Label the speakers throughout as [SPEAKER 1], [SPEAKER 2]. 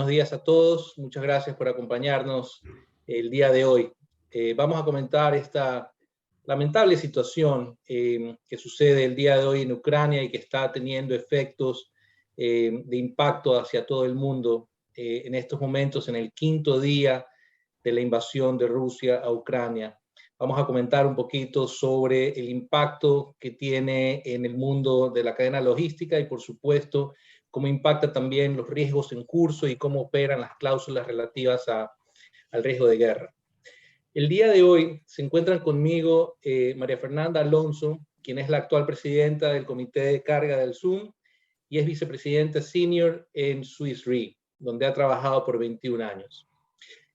[SPEAKER 1] Buenos días a todos. Muchas gracias por acompañarnos el día de hoy. Vamos a comentar esta lamentable situación que sucede el día de hoy en Ucrania y que está teniendo efectos de impacto hacia todo el mundo en estos momentos, en el quinto día de la invasión de Rusia a Ucrania. Vamos a comentar un poquito sobre el impacto que tiene en el mundo de la cadena logística y, por supuesto, cómo impacta también los riesgos en curso y cómo operan las cláusulas relativas al riesgo de guerra. El día de hoy se encuentran conmigo María Fernanda Alonso, quien es la actual presidenta del Comité de Carga del Zoom y es vicepresidenta senior en Swiss Re, donde ha trabajado por 21 años.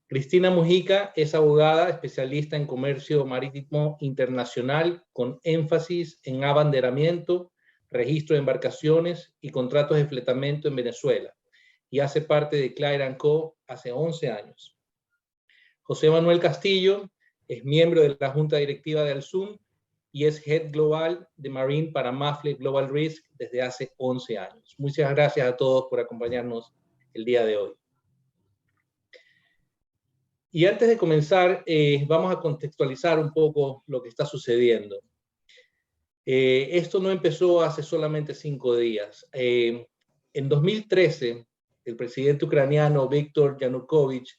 [SPEAKER 1] Cristina Mujica es abogada especialista en comercio marítimo internacional con énfasis en abanderamiento, registro de embarcaciones y contratos de fletamento en Venezuela y hace parte de Clyde & Co. hace 11 años. José Manuel Castillo es miembro de la Junta Directiva de Alsum y es Head Global de Marine para Mafle Global Risk desde hace 11 años. Muchas gracias a todos por acompañarnos el día de hoy. Y antes de comenzar, vamos a contextualizar un poco lo que está sucediendo. Esto no empezó hace solamente 5 días. En 2013, el presidente ucraniano Viktor Yanukovych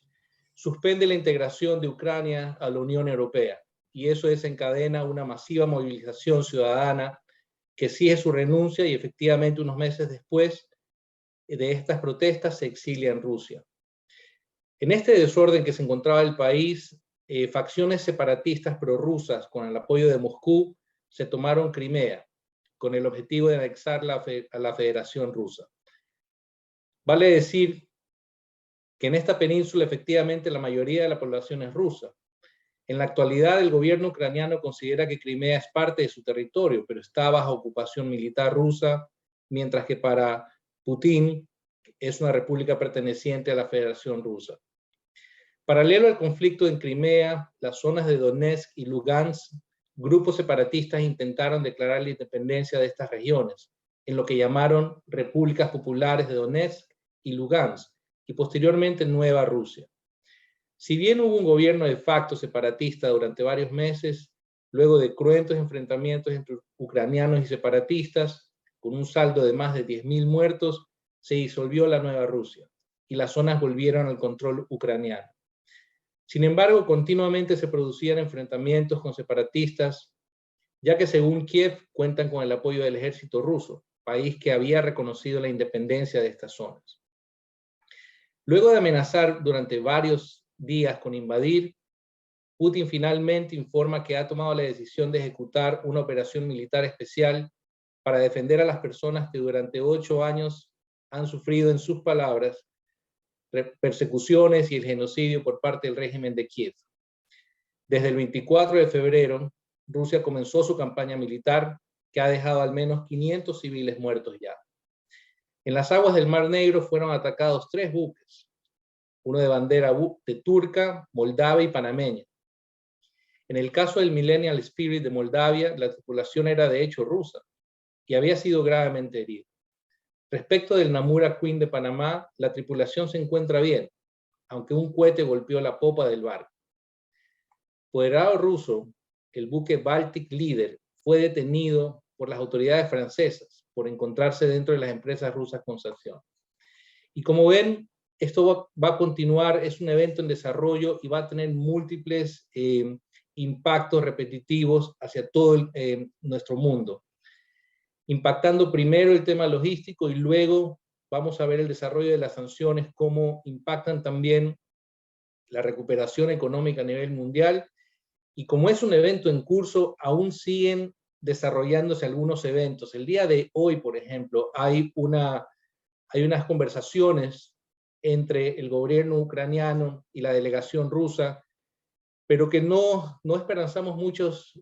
[SPEAKER 1] suspende la integración de Ucrania a la Unión Europea y eso desencadena una masiva movilización ciudadana que exige su renuncia y efectivamente unos meses después de estas protestas se exilia en Rusia. En este desorden que se encontraba el país, facciones separatistas prorrusas con el apoyo de Moscú se tomaron Crimea con el objetivo de anexarla a la Federación Rusa. Vale decir que en esta península efectivamente la mayoría de la población es rusa. En la actualidad el gobierno ucraniano considera que Crimea es parte de su territorio, pero está bajo ocupación militar rusa, mientras que para Putin es una república perteneciente a la Federación Rusa. Paralelo al conflicto en Crimea, las zonas de Donetsk y Lugansk, grupos separatistas intentaron declarar la independencia de estas regiones, en lo que llamaron Repúblicas Populares de Donetsk y Lugansk, y posteriormente Nueva Rusia. Si bien hubo un gobierno de facto separatista durante varios meses, luego de cruentos enfrentamientos entre ucranianos y separatistas, con un saldo de más de 10.000 muertos, se disolvió la Nueva Rusia y las zonas volvieron al control ucraniano. Sin embargo, continuamente se producían enfrentamientos con separatistas, ya que según Kiev cuentan con el apoyo del ejército ruso, país que había reconocido la independencia de estas zonas. Luego de amenazar durante varios días con invadir, Putin finalmente informa que ha tomado la decisión de ejecutar una operación militar especial para defender a las personas que durante 8 años han sufrido, en sus palabras, persecuciones y el genocidio por parte del régimen de Kiev. Desde el 24 de febrero, Rusia comenzó su campaña militar que ha dejado al menos 500 civiles muertos ya. En las aguas del Mar Negro fueron atacados 3 buques, uno de bandera de turca, moldava y panameña. En el caso del Millennial Spirit de Moldavia, la tripulación era de hecho rusa y había sido gravemente herida. Respecto del Namura Queen de Panamá, la tripulación se encuentra bien, aunque un cohete golpeó la popa del barco. Por el lado ruso, el buque Baltic Leader fue detenido por las autoridades francesas por encontrarse dentro de las empresas rusas con sanciones. Y como ven, esto va a continuar, es un evento en desarrollo y va a tener múltiples impactos repetitivos hacia todo nuestro mundo, impactando primero el tema logístico y luego vamos a ver el desarrollo de las sanciones, cómo impactan también la recuperación económica a nivel mundial. Y como es un evento en curso, aún siguen desarrollándose algunos eventos. El día de hoy, por ejemplo, hay unas conversaciones entre el gobierno ucraniano y la delegación rusa, pero que no esperanzamos muchos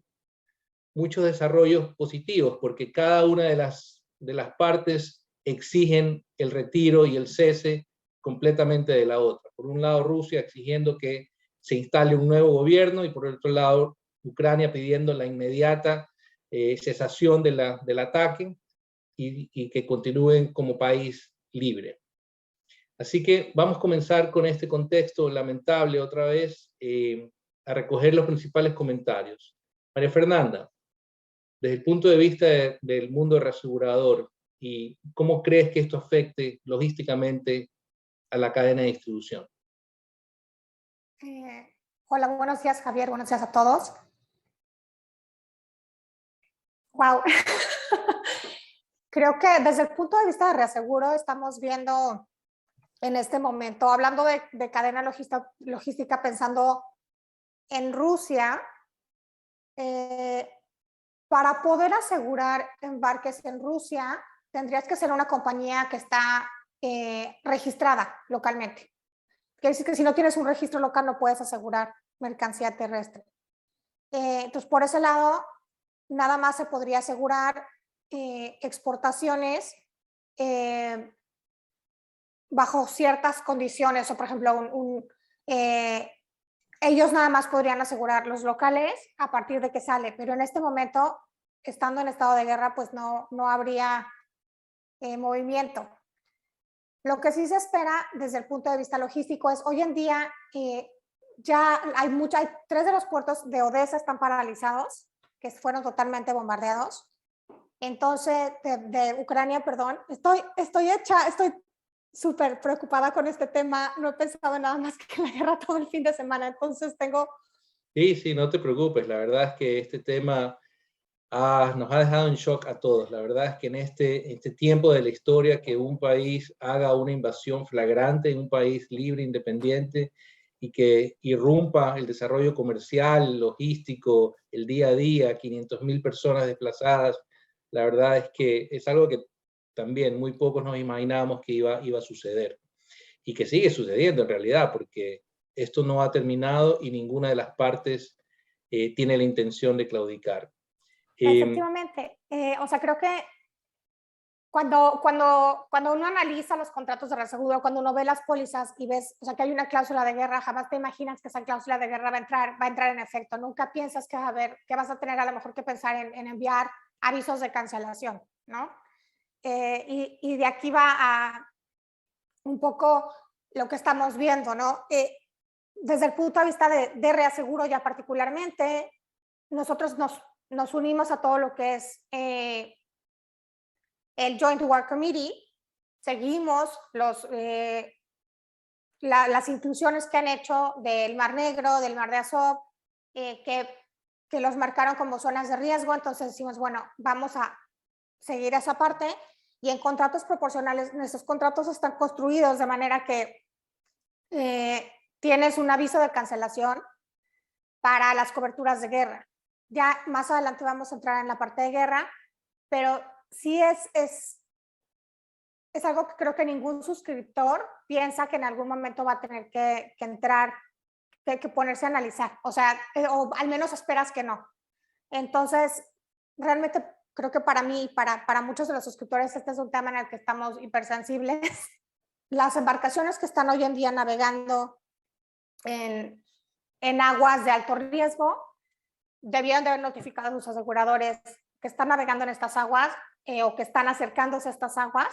[SPEAKER 1] desarrollos positivos, porque cada una de las partes exigen el retiro y el cese completamente de la otra. Por un lado, Rusia exigiendo que se instale un nuevo gobierno y por otro lado, Ucrania pidiendo la inmediata cesación del ataque y que continúen como país libre. Así que vamos a comenzar con este contexto lamentable otra vez, a recoger los principales comentarios. María Fernanda, desde el punto de vista del mundo reasegurador, ¿y cómo crees que esto afecte logísticamente a la cadena de distribución?
[SPEAKER 2] Hola, buenos días, Javier. Buenos días a todos. Wow. Creo que desde el punto de vista de reaseguro estamos viendo en este momento, hablando de cadena logística, pensando en Rusia, para poder asegurar embarques en Rusia, tendrías que ser una compañía que está registrada localmente. Quiere decir que si no tienes un registro local no puedes asegurar mercancía terrestre. Entonces, por ese lado, nada más se podría asegurar exportaciones bajo ciertas condiciones, o por ejemplo, ellos nada más podrían asegurar los locales a partir de que sale, pero en este momento, estando en estado de guerra, pues no habría movimiento. Lo que sí se espera desde el punto de vista logístico es, hoy en día ya hay 3 de los puertos de Odessa están paralizados, que fueron totalmente bombardeados. Entonces, de Ucrania, perdón, estoy súper preocupada con este tema, no he pensado en nada más que en la guerra todo el fin de semana, entonces tengo...
[SPEAKER 1] Sí, no te preocupes, la verdad es que este tema nos ha dejado en shock a todos. La verdad es que en este tiempo de la historia, que un país haga una invasión flagrante en un país libre, independiente, y que irrumpa el desarrollo comercial, logístico, el día a día, 500.000 personas desplazadas, la verdad es que es algo que también muy pocos nos imaginábamos que iba a suceder. Y que sigue sucediendo en realidad, porque esto no ha terminado y ninguna de las partes tiene la intención de claudicar.
[SPEAKER 2] Efectivamente, o sea, creo que cuando uno analiza los contratos de reaseguro, cuando uno ve las pólizas y ves, o sea, que hay una cláusula de guerra, jamás te imaginas que esa cláusula de guerra va a entrar en efecto. Nunca piensas que vas a tener a lo mejor que pensar en enviar avisos de cancelación, ¿no? Y de aquí va a un poco lo que estamos viendo, ¿no? Desde el punto de vista de reaseguro ya particularmente, nosotros nos unimos a todo lo que es el Joint Work Committee, seguimos las inclusiones que han hecho del Mar Negro, del Mar de Azov, que los marcaron como zonas de riesgo, entonces decimos, bueno, vamos a seguir esa parte, y en contratos proporcionales, nuestros contratos están construidos de manera que tienes un aviso de cancelación para las coberturas de guerra. Ya más adelante vamos a entrar en la parte de guerra, pero sí es algo que creo que ningún suscriptor piensa que en algún momento va a tener que entrar, que ponerse a analizar, o sea, o al menos esperas que no. Entonces, realmente creo que para mí, para muchos de los suscriptores, este es un tema en el que estamos hipersensibles. Las embarcaciones que están hoy en día navegando en aguas de alto riesgo debieron de haber notificado a sus aseguradores que están navegando en estas aguas o que están acercándose a estas aguas,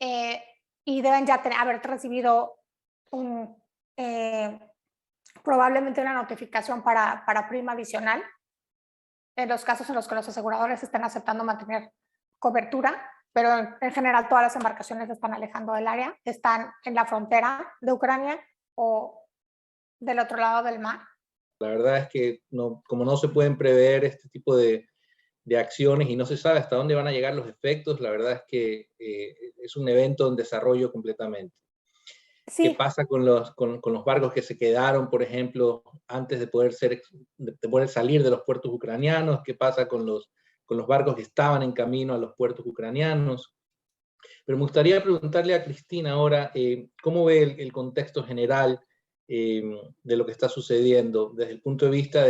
[SPEAKER 2] y deben ya haber recibido probablemente una notificación para prima adicional en los casos en los que los aseguradores estén aceptando mantener cobertura, pero en general todas las embarcaciones se están alejando del área, están en la frontera de Ucrania o del otro lado del mar.
[SPEAKER 1] La verdad es que como no se pueden prever este tipo de acciones y no se sabe hasta dónde van a llegar los efectos, la verdad es que es un evento en desarrollo completamente.
[SPEAKER 2] Sí.
[SPEAKER 1] ¿Qué pasa con los barcos que se quedaron, por ejemplo, antes de poder salir de los puertos ucranianos? ¿Qué pasa con los barcos que estaban en camino a los puertos ucranianos? Pero me gustaría preguntarle a Cristina ahora, ¿cómo ve el contexto general de lo que está sucediendo desde el punto de vista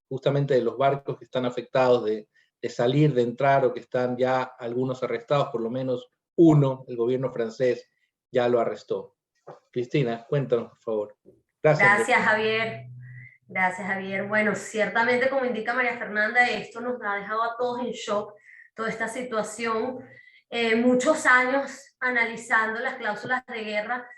[SPEAKER 1] justamente de los barcos que están afectados de salir, de entrar, o que están ya algunos arrestados? Por lo menos uno, el gobierno francés ya lo arrestó. Cristina, cuéntanos, por favor.
[SPEAKER 3] Gracias, Javier. Gracias, Javier. Bueno, ciertamente, como indica María Fernanda, esto nos ha dejado a todos en shock, toda esta situación. muchos años analizando las cláusulas de guerra,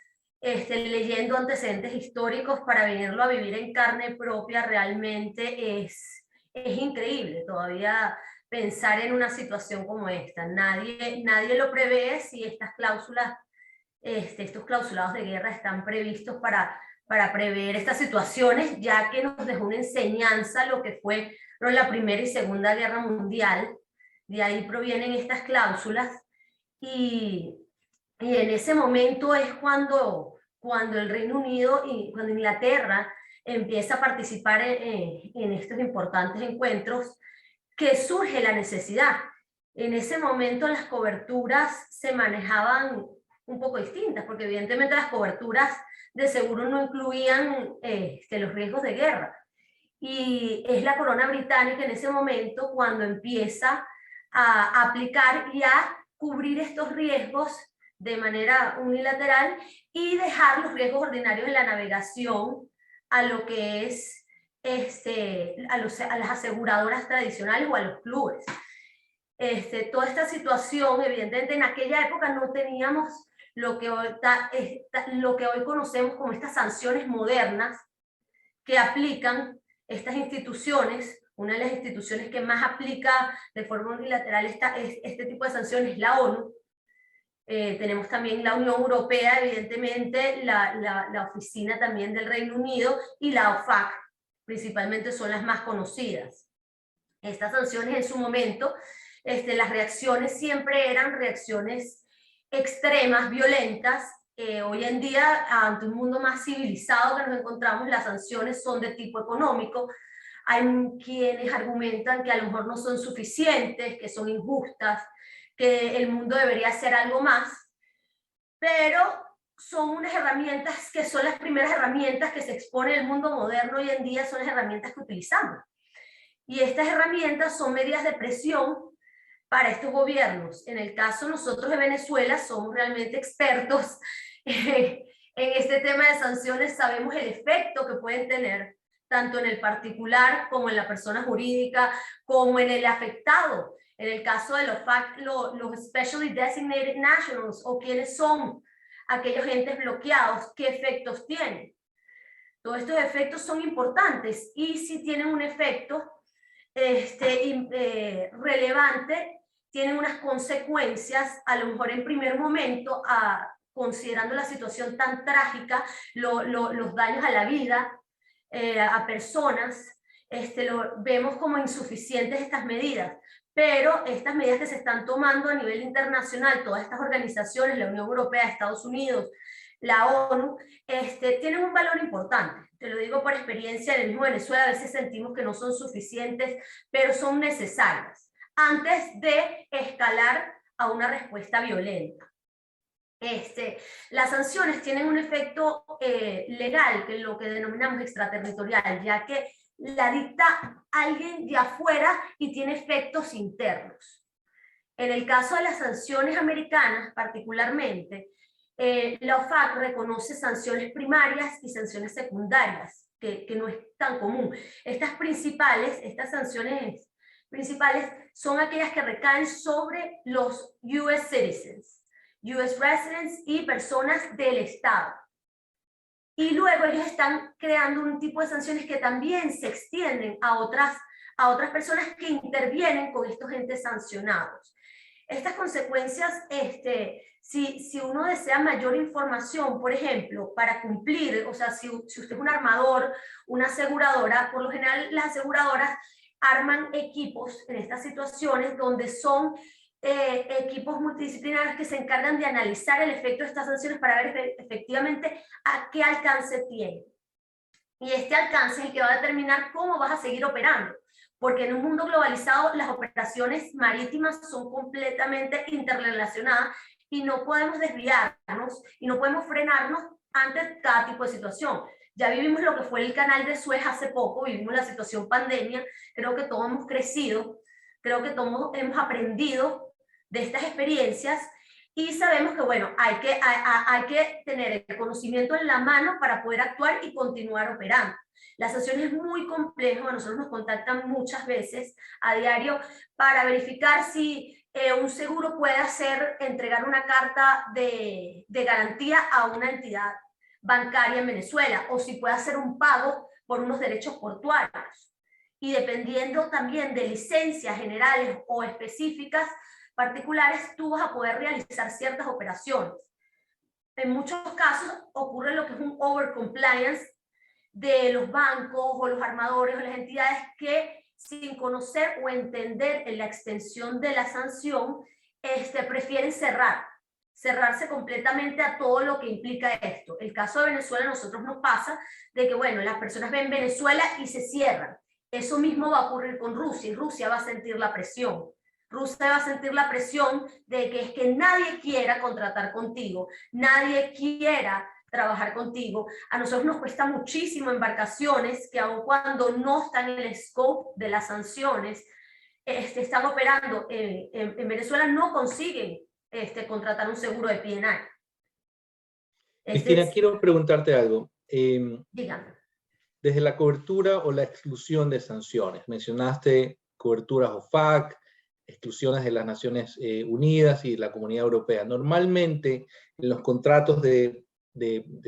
[SPEAKER 3] leyendo antecedentes históricos para venirlo a vivir en carne propia, realmente es increíble todavía pensar en una situación como esta. Nadie lo prevé si estas cláusulas, estos clausulados de guerra están previstos para prever estas situaciones, ya que nos dejó una enseñanza lo que fue la Primera y Segunda Guerra Mundial. De ahí provienen estas cláusulas, y en ese momento es cuando el Reino Unido y cuando Inglaterra empieza a participar en estos importantes encuentros, que surge la necesidad. En ese momento las coberturas se manejaban un poco distintas, porque evidentemente las coberturas de seguro no incluían los riesgos de guerra. Y es la corona británica en ese momento cuando empieza a aplicar y a cubrir estos riesgos de manera unilateral y dejar los riesgos ordinarios en la navegación a lo que es a las aseguradoras tradicionales o a los clubes. Toda esta situación, evidentemente en aquella época no teníamos lo que hoy conocemos como estas sanciones modernas que aplican estas instituciones. Una de las instituciones que más aplica de forma unilateral este tipo de sanciones es la ONU. Tenemos también la Unión Europea, evidentemente, la oficina también del Reino Unido y la OFAC, principalmente son las más conocidas. Estas sanciones en su momento, las reacciones siempre eran reacciones extremas, violentas. Hoy en día, ante un mundo más civilizado que nos encontramos, las sanciones son de tipo económico. Hay quienes argumentan que a lo mejor no son suficientes, que son injustas, que el mundo debería hacer algo más, pero son unas herramientas que son las primeras herramientas que se expone en el mundo moderno hoy en día, son las herramientas que utilizamos. Y estas herramientas son medidas de presión para estos gobiernos. En el caso nosotros de Venezuela somos realmente expertos en este tema de sanciones, sabemos el efecto que pueden tener tanto en el particular como en la persona jurídica, como en el afectado. En el caso de los Specially Designated Nationals, o quiénes son aquellos entes bloqueados, ¿qué efectos tienen? Todos estos efectos son importantes, y si tienen un efecto relevante, tienen unas consecuencias, a lo mejor en primer momento, considerando la situación tan trágica, los daños a la vida, a personas, vemos como insuficientes estas medidas, pero estas medidas que se están tomando a nivel internacional, todas estas organizaciones, la Unión Europea, Estados Unidos, la ONU, tienen un valor importante. Te lo digo por experiencia, en el mismo Venezuela a veces sentimos que no son suficientes, pero son necesarias antes de escalar a una respuesta violenta. Las sanciones tienen un efecto legal, que es lo que denominamos extraterritorial, ya que la dicta alguien de afuera y tiene efectos internos. En el caso de las sanciones americanas, particularmente, la OFAC reconoce sanciones primarias y sanciones secundarias, que no es tan común. Estas sanciones principales son aquellas que recaen sobre los US citizens, US residents y personas del Estado. Y luego ellos están creando un tipo de sanciones que también se extienden a otras personas que intervienen con estos entes sancionados. Estas consecuencias, si uno desea mayor información, por ejemplo, para cumplir, o sea, si usted es un armador, una aseguradora, por lo general las aseguradoras arman equipos en estas situaciones donde son equipos multidisciplinarios que se encargan de analizar el efecto de estas sanciones para ver efectivamente a qué alcance tiene. Y este alcance es el que va a determinar cómo vas a seguir operando, porque en un mundo globalizado las operaciones marítimas son completamente interrelacionadas y no podemos desviarnos y no podemos frenarnos ante cada tipo de situación. Ya vivimos lo que fue el canal de Suez hace poco, vivimos la situación pandemia, creo que todos hemos crecido, creo que todos hemos aprendido de estas experiencias, Y sabemos que, bueno, hay que tener el conocimiento en la mano para poder actuar y continuar operando. La sanción es muy compleja, a nosotros nos contactan muchas veces a diario para verificar si un seguro puede entregar una carta de garantía a una entidad bancaria en Venezuela, o si puede hacer un pago por unos derechos portuarios. Y dependiendo también de licencias generales o específicas, particulares, tú vas a poder realizar ciertas operaciones. En muchos casos ocurre lo que es un overcompliance de los bancos o los armadores o las entidades que, sin conocer o entender en la extensión de la sanción, prefieren cerrarse completamente a todo lo que implica esto. El caso de Venezuela, a nosotros nos pasa de que, bueno, las personas ven Venezuela y se cierran. Eso mismo va a ocurrir con Rusia, y Rusia va a sentir la presión. Rusia va a sentir la presión de que es que nadie quiera contratar contigo, nadie quiera trabajar contigo. A nosotros nos cuesta muchísimo embarcaciones que, aun cuando no están en el scope de las sanciones, están operando en Venezuela, no consiguen contratar un seguro de P&I.
[SPEAKER 1] Cristina, quiero preguntarte algo.
[SPEAKER 3] Dígame.
[SPEAKER 1] Desde la cobertura o la exclusión de sanciones, mencionaste coberturas OFAC, exclusiones de las Naciones Unidas y de la Comunidad Europea. Normalmente, en los contratos de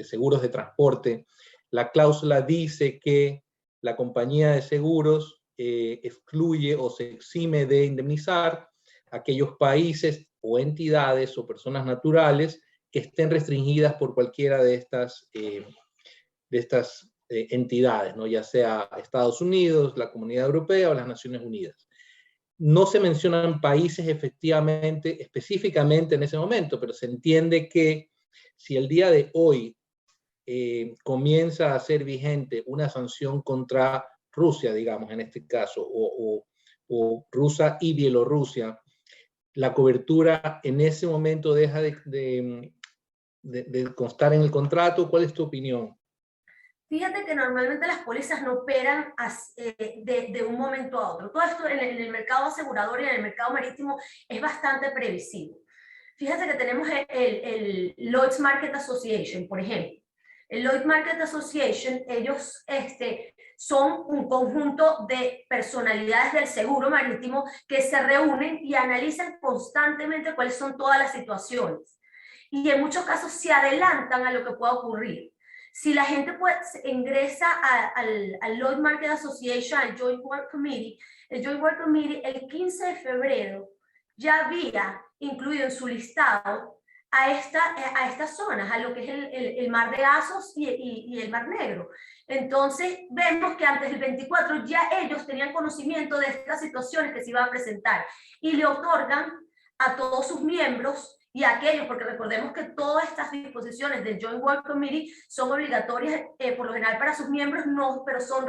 [SPEAKER 1] seguros de transporte, la cláusula dice que la compañía de seguros excluye o se exime de indemnizar aquellos países o entidades o personas naturales que estén restringidas por cualquiera de estas entidades, ¿no? Ya sea Estados Unidos, la Comunidad Europea o las Naciones Unidas. No se mencionan países efectivamente, específicamente en ese momento, pero se entiende que si el día de hoy comienza a ser vigente una sanción contra Rusia, digamos, en este caso, o Rusia y Bielorrusia, la cobertura en ese momento deja de constar en el contrato. ¿Cuál es tu opinión?
[SPEAKER 3] Fíjate que normalmente las pólizas no operan de un momento a otro. Todo esto en el mercado asegurador y en el mercado marítimo es bastante previsible. Fíjate que tenemos el Lloyd's Market Association, por ejemplo. El Lloyd's Market Association, ellos son un conjunto de personalidades del seguro marítimo que se reúnen y analizan constantemente cuáles son todas las situaciones. Y en muchos casos se adelantan a lo que pueda ocurrir. Si la gente ingresa al Lloyd's Market Association, al Joint Work Committee, el Joint Work Committee el 15 de febrero ya había incluido en su listado a estas zonas, a lo que es el Mar de Azov y el Mar Negro. Entonces vemos que antes del 24 ya ellos tenían conocimiento de estas situaciones que se iban a presentar y le otorgan a todos sus miembros y aquellos, porque recordemos que todas estas disposiciones del Joint Work Committee son obligatorias por lo general para sus miembros, no, pero son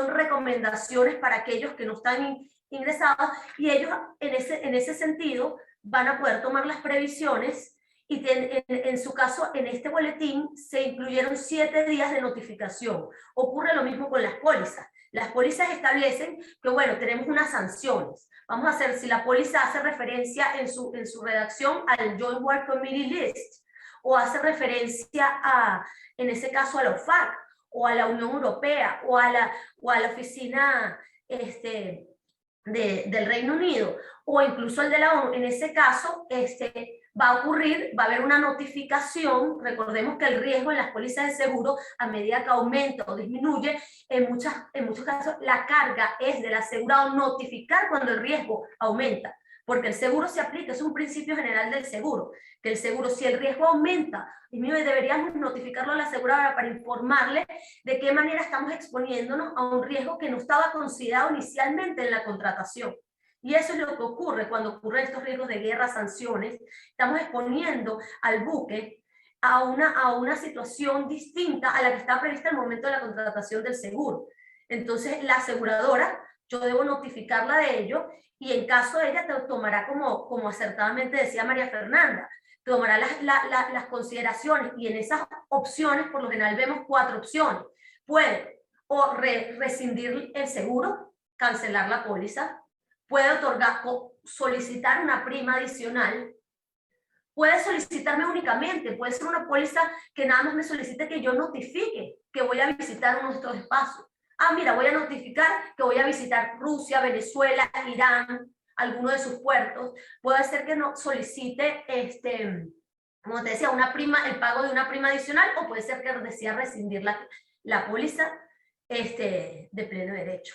[SPEAKER 3] recomendaciones para aquellos que no están ingresados, y ellos en ese sentido van a poder tomar las previsiones, y en su caso, en este boletín se incluyeron 7 días de notificación. Ocurre lo mismo con las pólizas. Las pólizas establecen que, bueno, tenemos unas sanciones. Vamos a hacer, si la póliza hace referencia en su redacción al Joint Work Committee List, o hace referencia en ese caso a la OFAC, o a la Unión Europea, o a la oficina del Reino Unido, o incluso el de la ONU, en ese caso va a haber una notificación. Recordemos que el riesgo en las pólizas de seguro, a medida que aumenta o disminuye, en muchos casos la carga es del asegurado notificar cuando el riesgo aumenta, porque el seguro se aplica, es un principio general del seguro, que el seguro, si el riesgo aumenta, deberíamos notificarlo a la aseguradora para informarle de qué manera estamos exponiéndonos a un riesgo que no estaba considerado inicialmente en la contratación. Y eso es lo que ocurre cuando ocurren estos riesgos de guerra, sanciones. Estamos exponiendo al buque a una situación distinta a la que está prevista al momento de la contratación del seguro. Entonces, la aseguradora, yo debo notificarla de ello, y en caso de ella te tomará, como acertadamente decía María Fernanda, tomará las consideraciones, y en esas opciones, por lo general vemos 4 opciones. Puede o rescindir el seguro, cancelar la póliza, puede solicitar una prima adicional, puede solicitarme únicamente, puede ser una póliza que nada más me solicite que yo notifique que voy a visitar uno de estos espacios. Ah, mira, voy a notificar que voy a visitar Rusia, Venezuela, Irán, alguno de sus puertos. Puede ser que no solicite, como te decía, el pago de una prima adicional, o puede ser que decida rescindir la póliza de pleno derecho.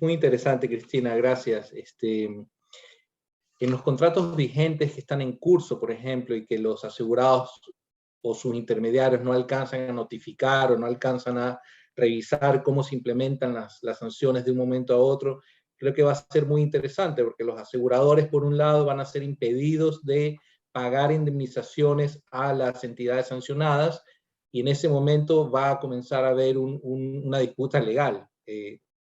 [SPEAKER 1] Muy interesante, Cristina, gracias. En los contratos vigentes que están en curso, por ejemplo, y que los asegurados o sus intermediarios no alcanzan a notificar o no alcanzan a revisar cómo se implementan las sanciones de un momento a otro, creo que va a ser muy interesante, porque los aseguradores, por un lado, van a ser impedidos de pagar indemnizaciones a las entidades sancionadas, y en ese momento va a comenzar a haber una disputa legal,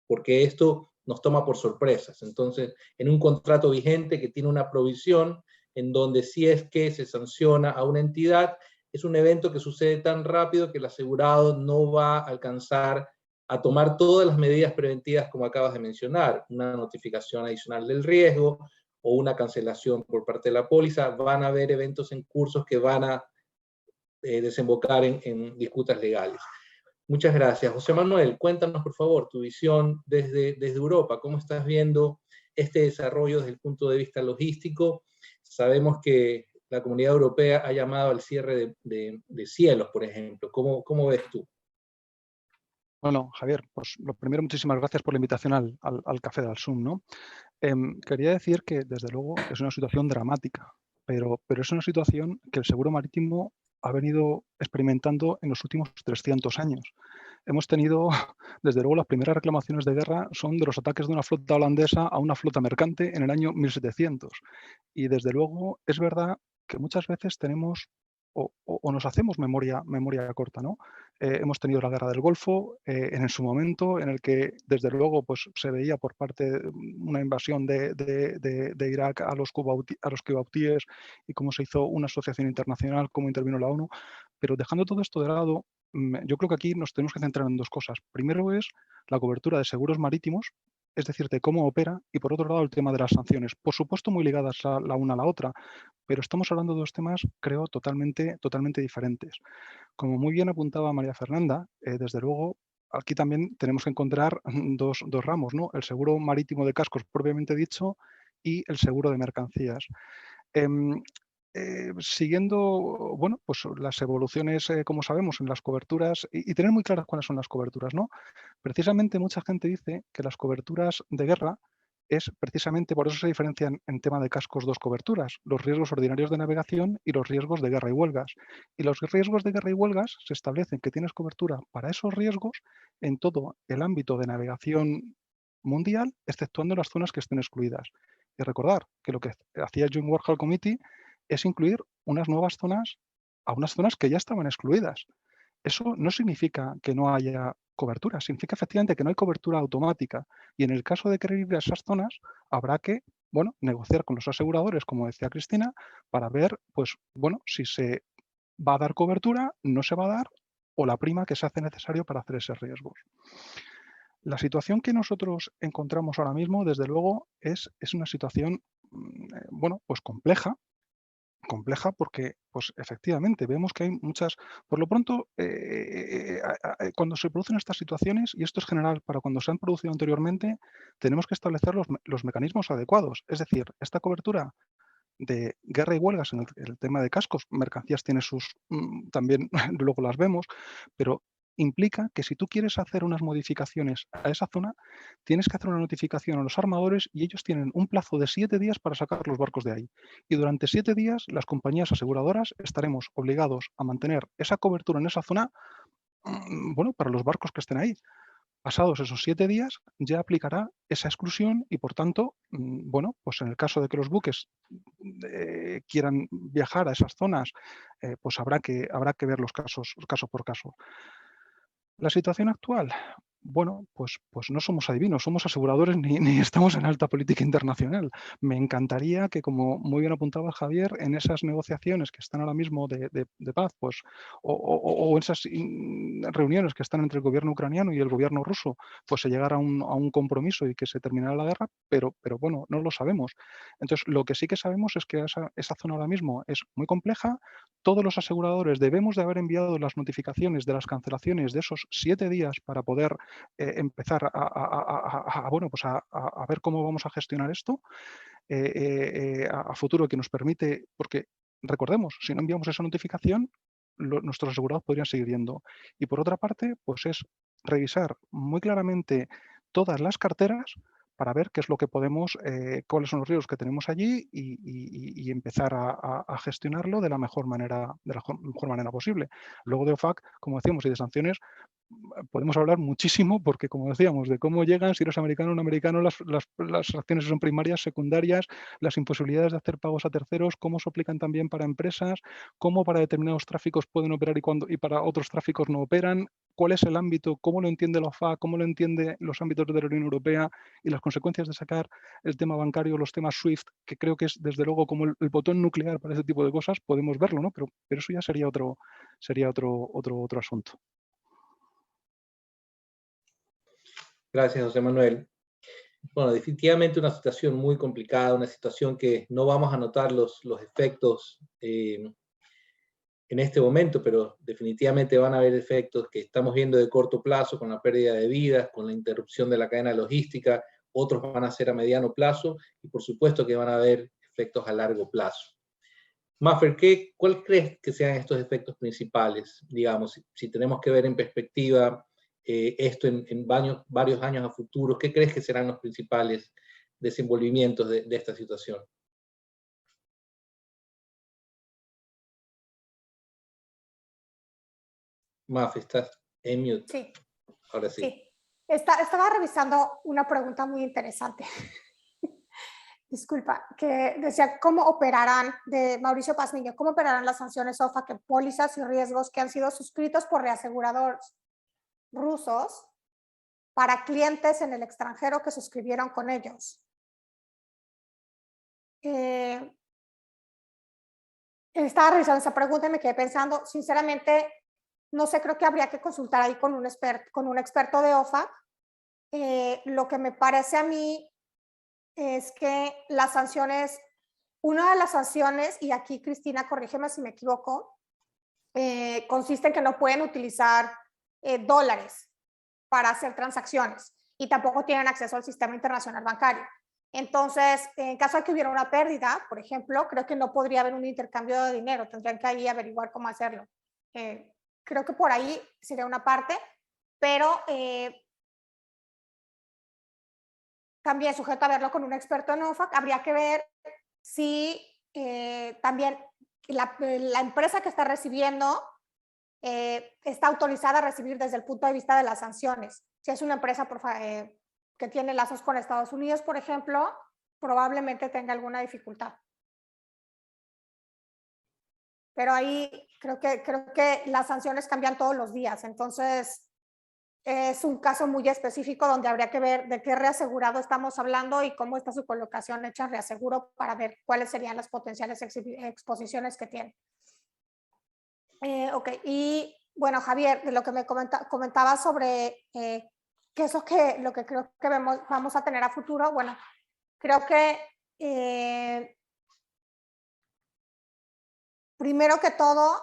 [SPEAKER 1] porque esto nos toma por sorpresas. Entonces, en un contrato vigente que tiene una provisión en donde si es que se sanciona a una entidad, es un evento que sucede tan rápido que el asegurado no va a alcanzar a tomar todas las medidas preventivas como acabas de mencionar, una notificación adicional del riesgo o una cancelación por parte de la póliza. Van a haber eventos en cursos que van a desembocar en disputas legales. Muchas gracias. José Manuel, cuéntanos por favor tu visión desde Europa. ¿Cómo estás viendo este desarrollo desde el punto de vista logístico? Sabemos que la Comunidad Europea ha llamado al cierre de cielos, por ejemplo. ¿Cómo ves tú?
[SPEAKER 4] Bueno, Javier, pues lo primero, muchísimas gracias por la invitación al café del Zoom, ¿no? Quería decir que, desde luego, es una situación dramática, pero es una situación que el seguro marítimo ha venido experimentando en los últimos 300 años. Hemos tenido, desde luego, las primeras reclamaciones de guerra son de los ataques de una flota holandesa a una flota mercante en el año 1700. Y, desde luego, es verdad que muchas veces tenemos o nos hacemos memoria corta, ¿no? Hemos tenido la guerra del Golfo en su momento, en el que, desde luego, pues, se veía por parte de una invasión de Irak a los cubautíes y cómo se hizo una asociación internacional, cómo intervino la ONU. Pero, dejando todo esto de lado, yo creo que aquí nos tenemos que centrar en dos cosas. Primero es la cobertura de seguros marítimos, es decir, de cómo opera, y por otro lado el tema de las sanciones. Por supuesto, muy ligadas la una a la otra, pero estamos hablando de dos temas, creo, totalmente diferentes. Como muy bien apuntaba María Fernanda, desde luego, aquí también tenemos que encontrar dos ramos, ¿no? El seguro marítimo de cascos propiamente dicho y el seguro de mercancías. Siguiendo, bueno, pues las evoluciones, como sabemos, en las coberturas, y tener muy claras cuáles son las coberturas, ¿no? Precisamente mucha gente dice que las coberturas de guerra es precisamente, por eso se diferencian en tema de cascos dos coberturas, los riesgos ordinarios de navegación y los riesgos de guerra y huelgas. Y los riesgos de guerra y huelgas se establecen que tienes cobertura para esos riesgos en todo el ámbito de navegación mundial, exceptuando las zonas que estén excluidas. Y recordar que lo que hacía Joint Warhol Committee es incluir unas nuevas zonas a unas zonas que ya estaban excluidas. Eso no significa que no haya cobertura, significa efectivamente que no hay cobertura automática. Y en el caso de querer ir a esas zonas, habrá que, bueno, negociar con los aseguradores, como decía Cristina, para ver, pues, bueno, si se va a dar cobertura, no se va a dar, o la prima que se hace necesario para hacer esos riesgos. La situación que nosotros encontramos ahora mismo, desde luego, es una situación, bueno, pues compleja porque, pues, efectivamente, vemos que hay muchas. Por lo pronto, cuando se producen estas situaciones, y esto es general para cuando se han producido anteriormente, tenemos que establecer los mecanismos adecuados. Es decir, esta cobertura de guerra y huelgas en el tema de cascos, mercancías tiene sus, también luego las vemos, pero implica que si tú quieres hacer unas modificaciones a esa zona, tienes que hacer una notificación a los armadores y ellos tienen un plazo de 7 días para sacar los barcos de ahí. Y durante 7 días las compañías aseguradoras estaremos obligados a mantener esa cobertura en esa zona, bueno, para los barcos que estén ahí. Pasados esos 7 días ya aplicará esa exclusión y, por tanto, bueno, pues en el caso de que los buques quieran viajar a esas zonas, pues habrá que ver los casos caso por caso. La situación actual, bueno, pues no somos adivinos, somos aseguradores ni estamos en alta política internacional. Me encantaría que, como muy bien apuntaba Javier, en esas negociaciones que están ahora mismo de paz, pues, o esas reuniones que están entre el gobierno ucraniano y el gobierno ruso, pues se llegara a un compromiso y que se terminara la guerra, pero bueno, no lo sabemos. Entonces, lo que sí que sabemos es que esa zona ahora mismo es muy compleja. Todos los aseguradores debemos de haber enviado las notificaciones de las cancelaciones de esos 7 días para poder empezar bueno, pues a ver cómo vamos a gestionar esto a futuro, que nos permite, porque recordemos, si no enviamos esa notificación, nuestros asegurados podrían seguir yendo. Y por otra parte, pues es revisar muy claramente todas las carteras para ver qué es lo que podemos, cuáles son los riesgos que tenemos allí y empezar a gestionarlo de la mejor manera posible. Luego de OFAC, como decíamos, y de sanciones, podemos hablar muchísimo porque, como decíamos, de cómo llegan, si eres americano o no americano, las acciones son primarias, secundarias, las imposibilidades de hacer pagos a terceros, cómo se aplican también para empresas, cómo para determinados tráficos pueden operar y para otros tráficos no operan, cuál es el ámbito, cómo lo entiende la OFAC, cómo lo entiende los ámbitos de la Unión Europea y las consecuencias de sacar el tema bancario, los temas SWIFT, que creo que es desde luego como el botón nuclear para ese tipo de cosas, podemos verlo, ¿no? Pero eso ya sería otro asunto.
[SPEAKER 1] Gracias, José Manuel. Bueno, definitivamente una situación muy complicada, una situación que no vamos a notar los efectos en este momento, pero definitivamente van a haber efectos que estamos viendo de corto plazo con la pérdida de vidas, con la interrupción de la cadena logística, otros van a ser a mediano plazo y por supuesto que van a haber efectos a largo plazo. Maffer, ¿cuál crees que sean estos efectos principales? Digamos, si tenemos que ver en perspectiva esto en varios años a futuro, ¿qué crees que serán los principales desenvolvimientos de esta situación? Maffer, estás en mute.
[SPEAKER 2] Sí.
[SPEAKER 1] Ahora sí.
[SPEAKER 2] Sí. Estaba revisando una pregunta muy interesante. Disculpa, que decía, ¿cómo operarán, de Mauricio Pazmiño, cómo operarán las sanciones OFAC en pólizas y riesgos que han sido suscritos por reaseguradores rusos para clientes en el extranjero que suscribieron con ellos? Estaba revisando esa pregunta y me quedé pensando, sinceramente, no sé, creo que habría que consultar ahí con un experto de OFAC. Lo que me parece a mí es que las sanciones, una de las sanciones, y aquí Cristina, corrígeme si me equivoco, consiste en que no pueden utilizar dólares para hacer transacciones y tampoco tienen acceso al sistema internacional bancario. Entonces, en caso de que hubiera una pérdida, por ejemplo, creo que no podría haber un intercambio de dinero, tendrían que ahí averiguar cómo hacerlo. Creo que por ahí sería una parte, pero también sujeto a verlo con un experto en OFAC, habría que ver si también la empresa que está recibiendo está autorizada a recibir desde el punto de vista de las sanciones. Si es una empresa que tiene lazos con Estados Unidos, por ejemplo, probablemente tenga alguna dificultad. Pero ahí creo que las sanciones cambian todos los días, entonces es un caso muy específico donde habría que ver de qué reasegurado estamos hablando y cómo está su colocación hecha en reaseguro para ver cuáles serían las potenciales exposiciones que tiene. Ok, y bueno, Javier, de lo que me comentaba sobre qué es lo que creo que vamos a tener a futuro, bueno, creo que primero que todo,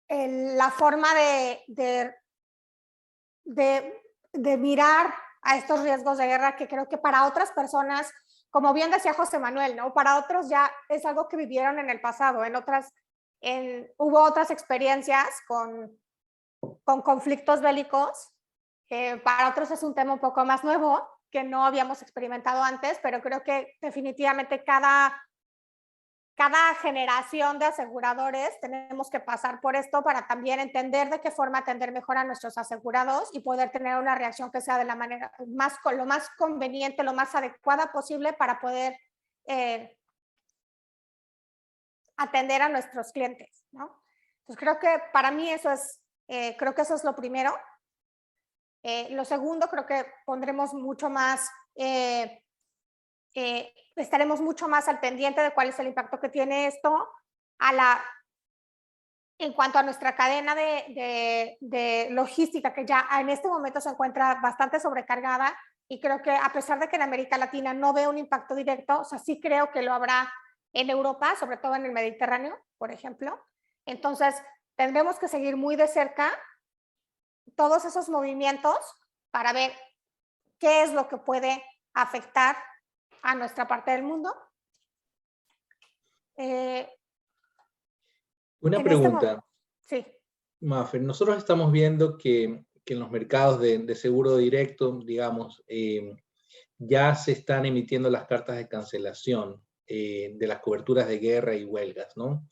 [SPEAKER 2] la forma de mirar a estos riesgos de guerra, que creo que para otras personas, como bien decía José Manuel, ¿no? Para otros ya es algo que vivieron en el pasado, hubo otras experiencias con conflictos bélicos, para otros es un tema un poco más nuevo, que no habíamos experimentado antes, pero creo que definitivamente cada generación de aseguradores tenemos que pasar por esto para también entender de qué forma atender mejor a nuestros asegurados y poder tener una reacción que sea de la manera lo más conveniente, lo más adecuada posible para poder atender a nuestros clientes, ¿no? Entonces creo que para mí eso es, creo que eso es lo primero. Lo segundo, creo que pondremos mucho más, estaremos mucho más al pendiente de cuál es el impacto que tiene esto en cuanto a nuestra cadena de logística, que ya en este momento se encuentra bastante sobrecargada, y creo que a pesar de que en América Latina no veo un impacto directo, o sea, sí creo que lo habrá en Europa, sobre todo en el Mediterráneo, por ejemplo. Entonces, tendremos que seguir muy de cerca todos esos movimientos para ver qué es lo que puede afectar a nuestra parte del mundo.
[SPEAKER 1] Una pregunta.
[SPEAKER 2] Sí.
[SPEAKER 1] Mafer, nosotros estamos viendo que en los mercados de seguro directo, digamos, ya se están emitiendo las cartas de cancelación de las coberturas de guerra y huelgas, ¿no?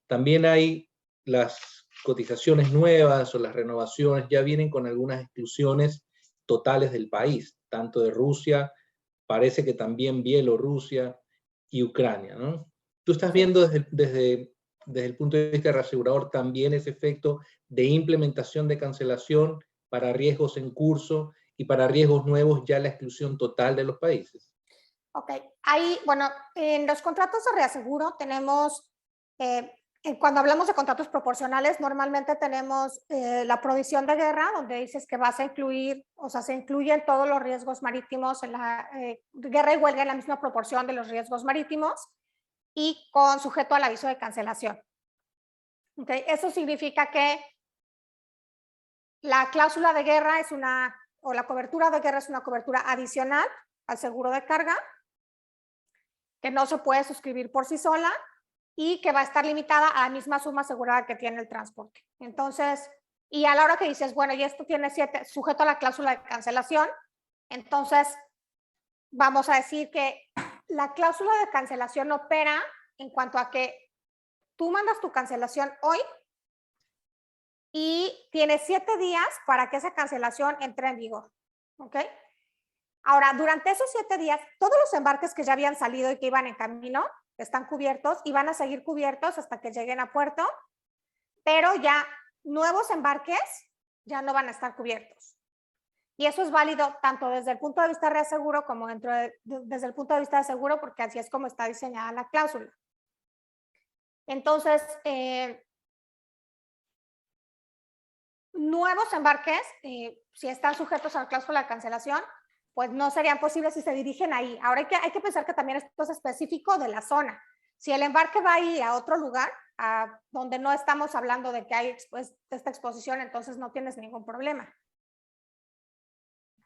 [SPEAKER 1] También hay las cotizaciones nuevas o las renovaciones, ya vienen con algunas exclusiones totales del país, tanto de Rusia, parece que también Bielorrusia y Ucrania, ¿no? ¿Tú estás viendo desde el punto de vista del reasegurador también ese efecto de implementación de cancelación para riesgos en curso y para riesgos nuevos ya la exclusión total de los países?
[SPEAKER 2] Ok, ahí, bueno, en los contratos de reaseguro tenemos, cuando hablamos de contratos proporcionales, normalmente tenemos la provisión de guerra, donde dices que vas a incluir, o sea, se incluyen todos los riesgos marítimos en la guerra y huelga en la misma proporción de los riesgos marítimos y con sujeto al aviso de cancelación. Okay, eso significa que la cláusula de guerra es o la cobertura de guerra es una cobertura adicional al seguro de carga, que no se puede suscribir por sí sola y que va a estar limitada a la misma suma asegurada que tiene el transporte. Entonces, y a la hora que dices, bueno, y esto tiene sujeto a la cláusula de cancelación, entonces vamos a decir que la cláusula de cancelación opera en cuanto a que tú mandas tu cancelación hoy y tienes 7 días para que esa cancelación entre en vigor. ¿Ok? Ahora, durante esos 7 días, todos los embarques que ya habían salido y que iban en camino están cubiertos y van a seguir cubiertos hasta que lleguen a puerto, pero ya nuevos embarques ya no van a estar cubiertos. Y eso es válido tanto desde el punto de vista de reaseguro como desde el punto de vista de seguro, porque así es como está diseñada la cláusula. Entonces, nuevos embarques, si están sujetos a la cláusula de cancelación, pues no serían posibles si se dirigen ahí. Ahora hay que pensar que también esto es específico de la zona. Si el embarque va a ir a otro lugar, a donde no estamos hablando de que hay esta exposición, entonces no tienes ningún problema.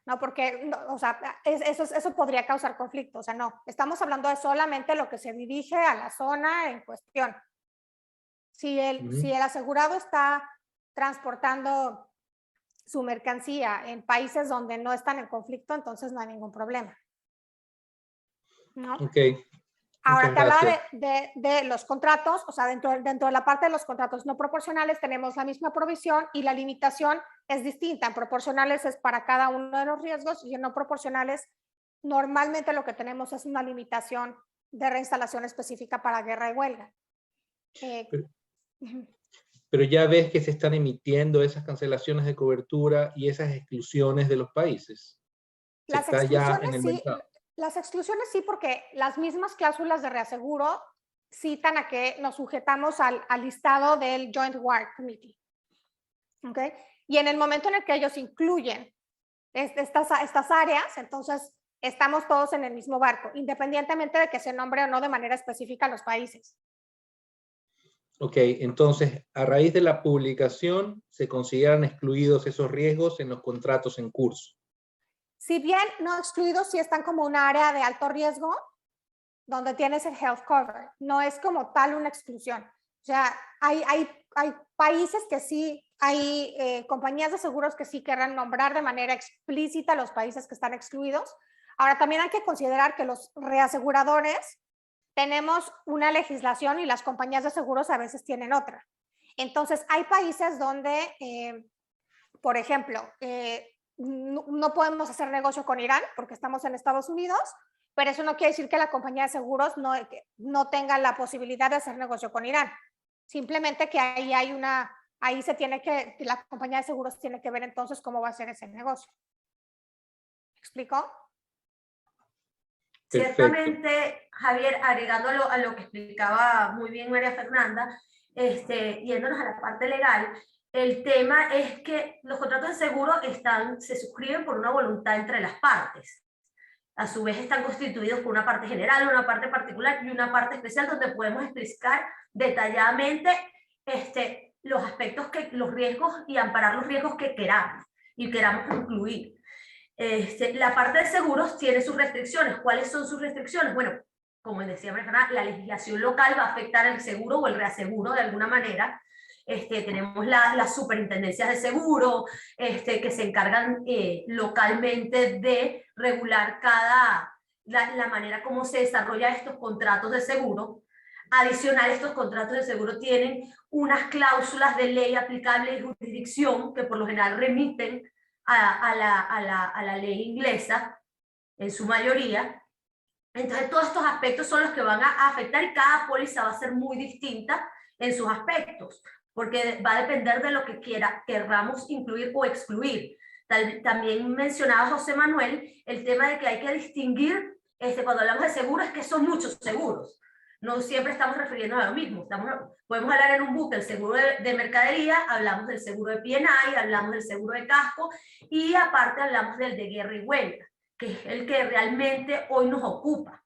[SPEAKER 2] No, porque, o sea, eso podría causar conflicto. O sea, no, estamos hablando de solamente lo que se dirige a la zona en cuestión. Si el asegurado está transportando su mercancía en países donde no están en conflicto, entonces no hay ningún problema. ¿No?
[SPEAKER 1] Ok.
[SPEAKER 2] Ahora te hablaba de los contratos, o sea, dentro de la parte de los contratos no proporcionales tenemos la misma provisión y la limitación es distinta. En proporcionales es para cada uno de los riesgos y en no proporcionales normalmente lo que tenemos es una limitación de reinstalación específica para guerra y huelga.
[SPEAKER 1] Pero ya ves que se están emitiendo esas cancelaciones de cobertura y esas exclusiones de los países.
[SPEAKER 2] Las exclusiones sí, porque las mismas cláusulas de reaseguro citan a que nos sujetamos al listado del Joint War Committee. ¿Okay? Y en el momento en el que ellos incluyen estas áreas, entonces estamos todos en el mismo barco, independientemente de que se nombre o no de manera específica a los países.
[SPEAKER 1] Ok, entonces, a raíz de la publicación, se consideran excluidos esos riesgos en los contratos en curso.
[SPEAKER 2] Si bien no excluidos, sí están como un área de alto riesgo, donde tienes el health cover. No es como tal una exclusión. O sea, hay países que sí, hay compañías de seguros que sí querrán nombrar de manera explícita los países que están excluidos. Ahora, también hay que considerar que los reaseguradores tenemos una legislación y las compañías de seguros a veces tienen otra. Entonces, hay países donde, por ejemplo, no podemos hacer negocio con Irán porque estamos en Estados Unidos, pero eso no quiere decir que la compañía de seguros no tenga la posibilidad de hacer negocio con Irán. Simplemente que ahí hay una ahí la compañía de seguros tiene que ver entonces cómo va a ser ese negocio. ¿Me explicó?
[SPEAKER 3] Ciertamente, Javier, agregando a lo que explicaba muy bien María Fernanda, yéndonos a la parte legal, el tema es que los contratos de seguro se suscriben por una voluntad entre las partes. A su vez están constituidos por una parte general, una parte particular y una parte especial donde podemos explicar detalladamente los aspectos, los riesgos y amparar los riesgos que queramos y queramos incluir. La parte de seguros tiene sus restricciones. ¿Cuáles son sus restricciones? Bueno, como decía María Fernanda, la legislación local va a afectar el seguro o el reaseguro de alguna manera. Tenemos las superintendencias de seguro que se encargan localmente de regular la manera como se desarrollan estos contratos de seguro. Adicional, estos contratos de seguro tienen unas cláusulas de ley aplicable y jurisdicción que por lo general remiten a la ley inglesa en su mayoría. Entonces todos estos aspectos son los que van a afectar y cada póliza va a ser muy distinta en sus aspectos, porque va a depender de lo que querramos incluir o excluir. También mencionaba José Manuel el tema de que hay que distinguir, cuando hablamos de seguros, es que son muchos seguros. No siempre estamos refiriéndonos a lo mismo. Podemos hablar en un book del seguro de mercadería, hablamos del seguro de P&I, hablamos del seguro de casco y aparte hablamos del de guerra y huelga, que es el que realmente hoy nos ocupa.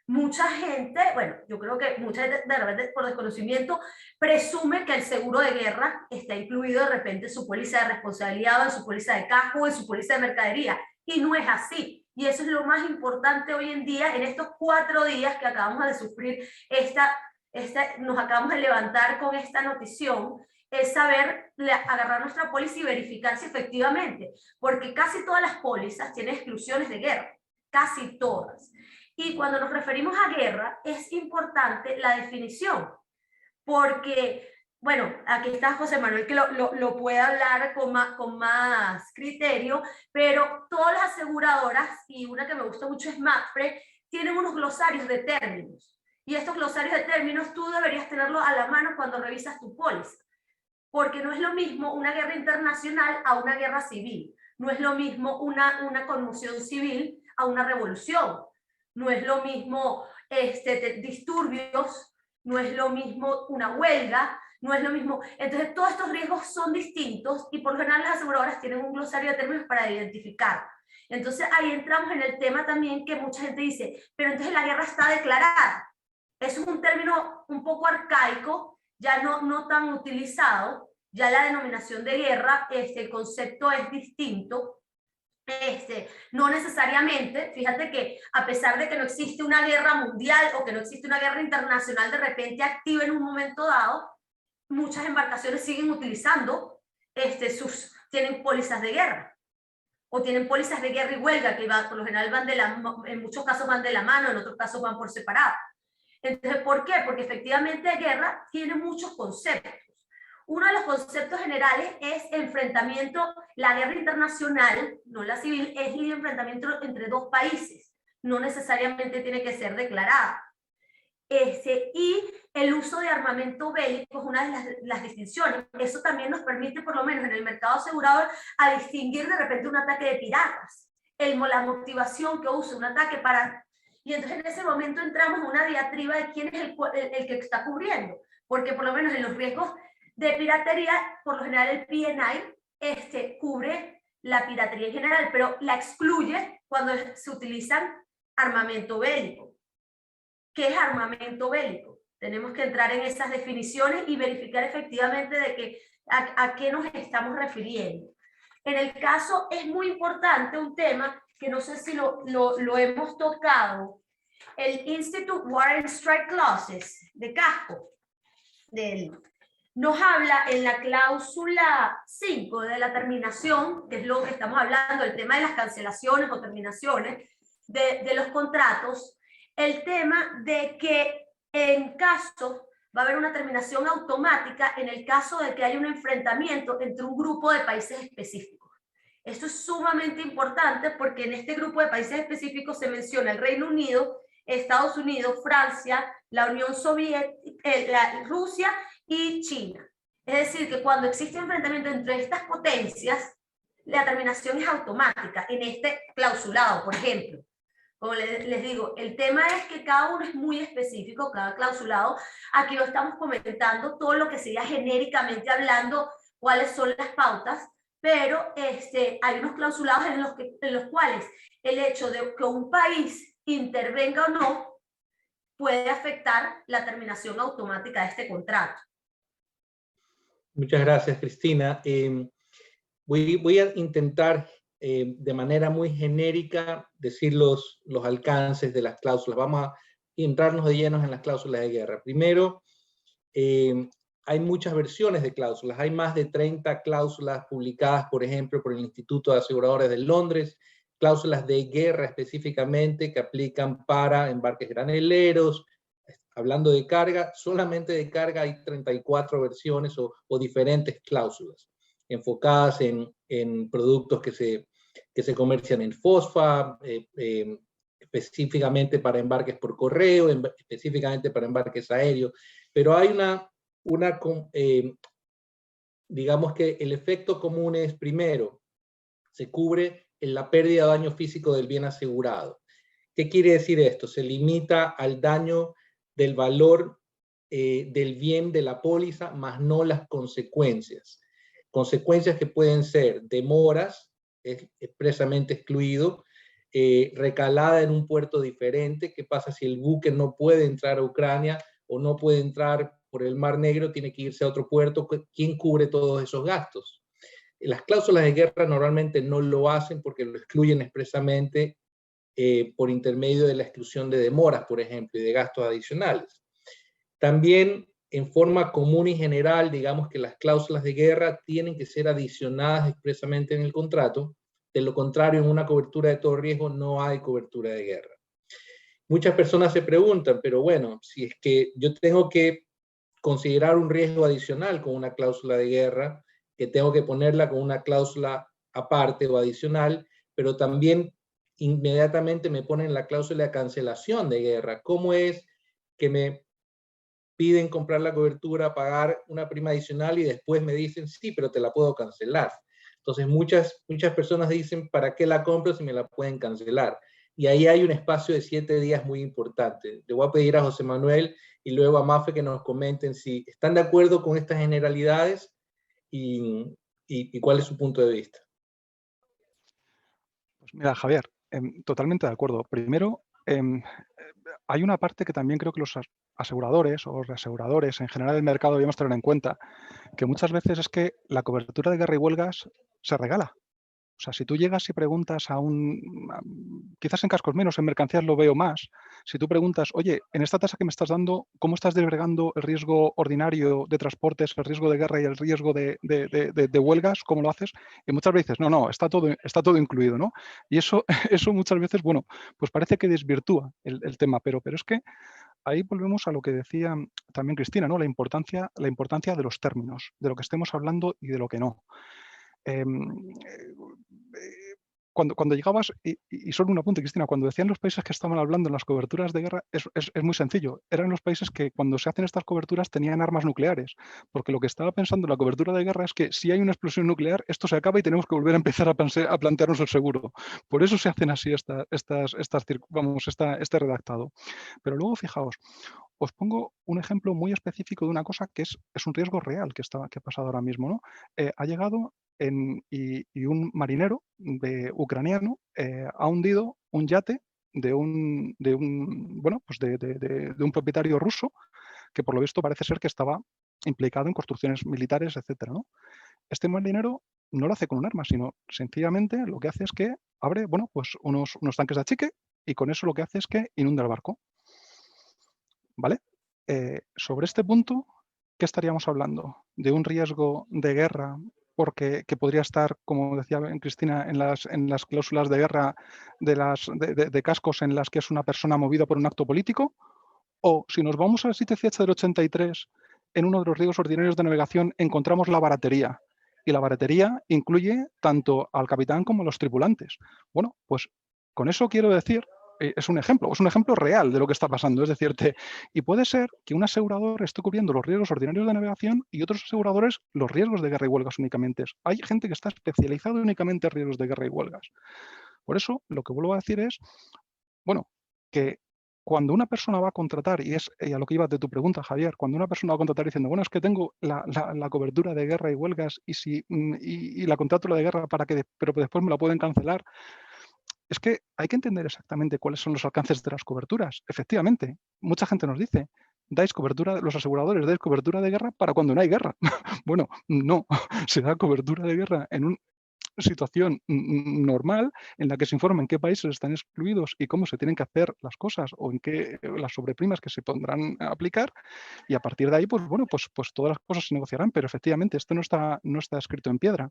[SPEAKER 3] Mucha gente, bueno, yo creo que mucha gente de repente por desconocimiento presume que el seguro de guerra está incluido de repente en su póliza de responsabilidad o en su póliza de casco o en su póliza de mercadería, y no es así. Y eso es lo más importante hoy en día, en estos 4 días que acabamos de sufrir, nos acabamos de levantar con esta notición, es saber agarrar nuestra póliza y verificar si efectivamente, porque casi todas las pólizas tienen exclusiones de guerra, casi todas. Y cuando nos referimos a guerra, es importante la definición, porque, bueno, aquí está José Manuel que lo puede hablar con más criterio, pero todas las aseguradoras, y una que me gusta mucho es MAPFRE, tienen unos glosarios de términos. Y estos glosarios de términos tú deberías tenerlos a la mano cuando revisas tu póliza, porque no es lo mismo una guerra internacional a una guerra civil, no es lo mismo una conmoción civil a una revolución, no es lo mismo disturbios, no es lo mismo una huelga, no es lo mismo. Entonces todos estos riesgos son distintos y por lo general las aseguradoras tienen un glosario de términos para identificar. Entonces ahí entramos en el tema también que mucha gente dice, pero entonces la guerra está declarada. Eso es un término un poco arcaico, ya no tan utilizado, ya la denominación de guerra, el concepto es distinto. No necesariamente, fíjate que a pesar de que no existe una guerra mundial o que no existe una guerra internacional de repente activa en un momento dado, muchas embarcaciones siguen utilizando, tienen pólizas de guerra o tienen pólizas de guerra y huelga que por lo general en muchos casos van de la mano, en otros casos van por separado. Entonces, ¿por qué? Porque efectivamente guerra tiene muchos conceptos. Uno de los conceptos generales es enfrentamiento. La guerra internacional, no la civil, es el enfrentamiento entre 2 países. No necesariamente tiene que ser declarada. Y el uso de armamento bélico es una de las distinciones. Eso también nos permite, por lo menos en el mercado asegurador, a distinguir de repente un ataque de piratas. La motivación que usa un ataque para... Y entonces en ese momento entramos en una diatriba de quién es el que está cubriendo. Porque por lo menos en los riesgos de piratería, por lo general el P&I cubre la piratería en general, pero la excluye cuando se utilizan armamento bélico. ¿Qué es armamento bélico? Tenemos que entrar en esas definiciones y verificar efectivamente a qué nos estamos refiriendo. En el caso es muy importante un tema que no sé si lo hemos tocado, el Institute War and Strike Clauses de casco, nos habla en la cláusula 5 de la terminación, que es lo que estamos hablando, el tema de las cancelaciones o terminaciones de los contratos, el tema de que en caso va a haber una terminación automática en el caso de que haya un enfrentamiento entre un grupo de países específicos. Esto es sumamente importante porque en este grupo de países específicos se menciona el Reino Unido, Estados Unidos, Francia, la Unión Soviética, Rusia y China. Es decir, que cuando existe un enfrentamiento entre estas potencias, la terminación es automática en este clausulado, por ejemplo. Como les digo, el tema es que cada uno es muy específico, cada clausulado. Aquí no estamos comentando todo lo que sería genéricamente hablando, cuáles son las pautas, pero hay unos clausulados en los cuales el hecho de que un país intervenga o no puede afectar la terminación automática de este contrato.
[SPEAKER 1] Muchas gracias, Cristina. Voy a intentar de manera muy genérica decir los alcances de las cláusulas. Vamos a entrarnos de llenos en las cláusulas de guerra. Primero, hay muchas versiones de cláusulas. Hay más de 30 cláusulas publicadas, por ejemplo, por el Instituto de Aseguradores de Londres, cláusulas de guerra específicamente que aplican para embarques graneleros. Hablando de carga, solamente de carga hay 34 versiones o diferentes cláusulas enfocadas en productos que se comercian en FOSFA, específicamente para embarques por correo, específicamente para embarques aéreos, pero hay digamos que el efecto común es, primero, se cubre en la pérdida o daño físico del bien asegurado. ¿Qué quiere decir esto? Se limita al daño del valor del bien de la póliza, más no las consecuencias. Consecuencias que pueden ser demoras, es expresamente excluido, recalada en un puerto diferente. ¿Qué pasa si el buque no puede entrar a Ucrania o no puede entrar por el Mar Negro, tiene que irse a otro puerto? ¿Quién cubre todos esos gastos? Las cláusulas de guerra normalmente no lo hacen porque lo excluyen expresamente por intermedio de la exclusión de demoras, por ejemplo, y de gastos adicionales. También, en forma común y general, digamos que las cláusulas de guerra tienen que ser adicionadas expresamente en el contrato. De lo contrario, en una cobertura de todo riesgo no hay cobertura de guerra. Muchas personas se preguntan, pero bueno, si es que yo tengo que considerar un riesgo adicional con una cláusula de guerra, que tengo que ponerla con una cláusula aparte o adicional, pero también inmediatamente me ponen la cláusula de cancelación de guerra. ¿Cómo es que me piden comprar la cobertura, pagar una prima adicional y después me dicen, sí, pero te la puedo cancelar? Entonces muchas personas dicen, ¿para qué la compro si me la pueden cancelar? Y ahí hay un espacio de 7 días muy importante. Le voy a pedir a José Manuel y luego a Mafe que nos comenten si están de acuerdo con estas generalidades y cuál es su punto de vista.
[SPEAKER 4] Pues mira, Javier, totalmente de acuerdo. Primero, hay una parte que también creo que los aseguradores o reaseguradores, en general el mercado, debemos tener en cuenta, que muchas veces es que la cobertura de guerra y huelgas se regala. O sea, si tú llegas y preguntas quizás en cascos menos, en mercancías lo veo más, si tú preguntas, oye, en esta tasa que me estás dando, ¿cómo estás desagregando el riesgo ordinario de transportes, el riesgo de guerra y el riesgo de huelgas? ¿Cómo lo haces? Y muchas veces, no, está todo incluido, ¿no? Y eso muchas veces, bueno, pues parece que desvirtúa el tema, pero es que ahí volvemos a lo que decía también Cristina, ¿no? La importancia de los términos, de lo que estemos hablando y de lo que no. Cuando llegabas, y solo un apunte, Cristina, cuando decían los países que estaban hablando en las coberturas de guerra, es muy sencillo. Eran los países que cuando se hacen estas coberturas tenían armas nucleares, porque lo que estaba pensando la cobertura de guerra es que si hay una explosión nuclear, esto se acaba y tenemos que volver a empezar a plantearnos el seguro. Por eso se hacen así este redactado. Pero luego, fijaos, os pongo un ejemplo muy específico de una cosa que es un riesgo real que ha pasado ahora mismo, ¿no? Ha llegado y un marinero ucraniano ha hundido un yate de un propietario ruso que por lo visto parece ser que estaba implicado en construcciones militares, etcétera, ¿no? Este marinero no lo hace con un arma, sino sencillamente lo que hace es que abre, pues unos tanques de achique y con eso lo que hace es que inunda el barco. ¿Vale? Sobre este punto, ¿qué estaríamos hablando? ¿De un riesgo de guerra que podría estar, como decía Cristina, en las cláusulas de guerra de cascos en las que es una persona movida por un acto político? O si nos vamos al 7CH del 83, en uno de los riesgos ordinarios de navegación encontramos la baratería. Y la baratería incluye tanto al capitán como a los tripulantes. Bueno, pues con eso quiero decir es un ejemplo real de lo que está pasando. Es decir, y puede ser que un asegurador esté cubriendo los riesgos ordinarios de navegación y otros aseguradores los riesgos de guerra y huelgas únicamente. Hay gente que está especializada únicamente en riesgos de guerra y huelgas. Por eso, lo que vuelvo a decir es, bueno, que cuando una persona va a contratar, y es a lo que iba de tu pregunta, Javier, cuando una persona va a contratar diciendo, bueno, es que tengo la cobertura de guerra y huelgas y la contrato la de guerra pero después me la pueden cancelar, es que hay que entender exactamente cuáles son los alcances de las coberturas. Efectivamente, mucha gente nos dice, los aseguradores dais cobertura de guerra para cuando no hay guerra. Bueno, no, se da cobertura de guerra en una situación normal en la que se informa en qué países están excluidos y cómo se tienen que hacer las cosas o en qué las sobreprimas que se podrán aplicar, y a partir de ahí, pues bueno, pues todas las cosas se negociarán, pero efectivamente esto no está escrito en piedra.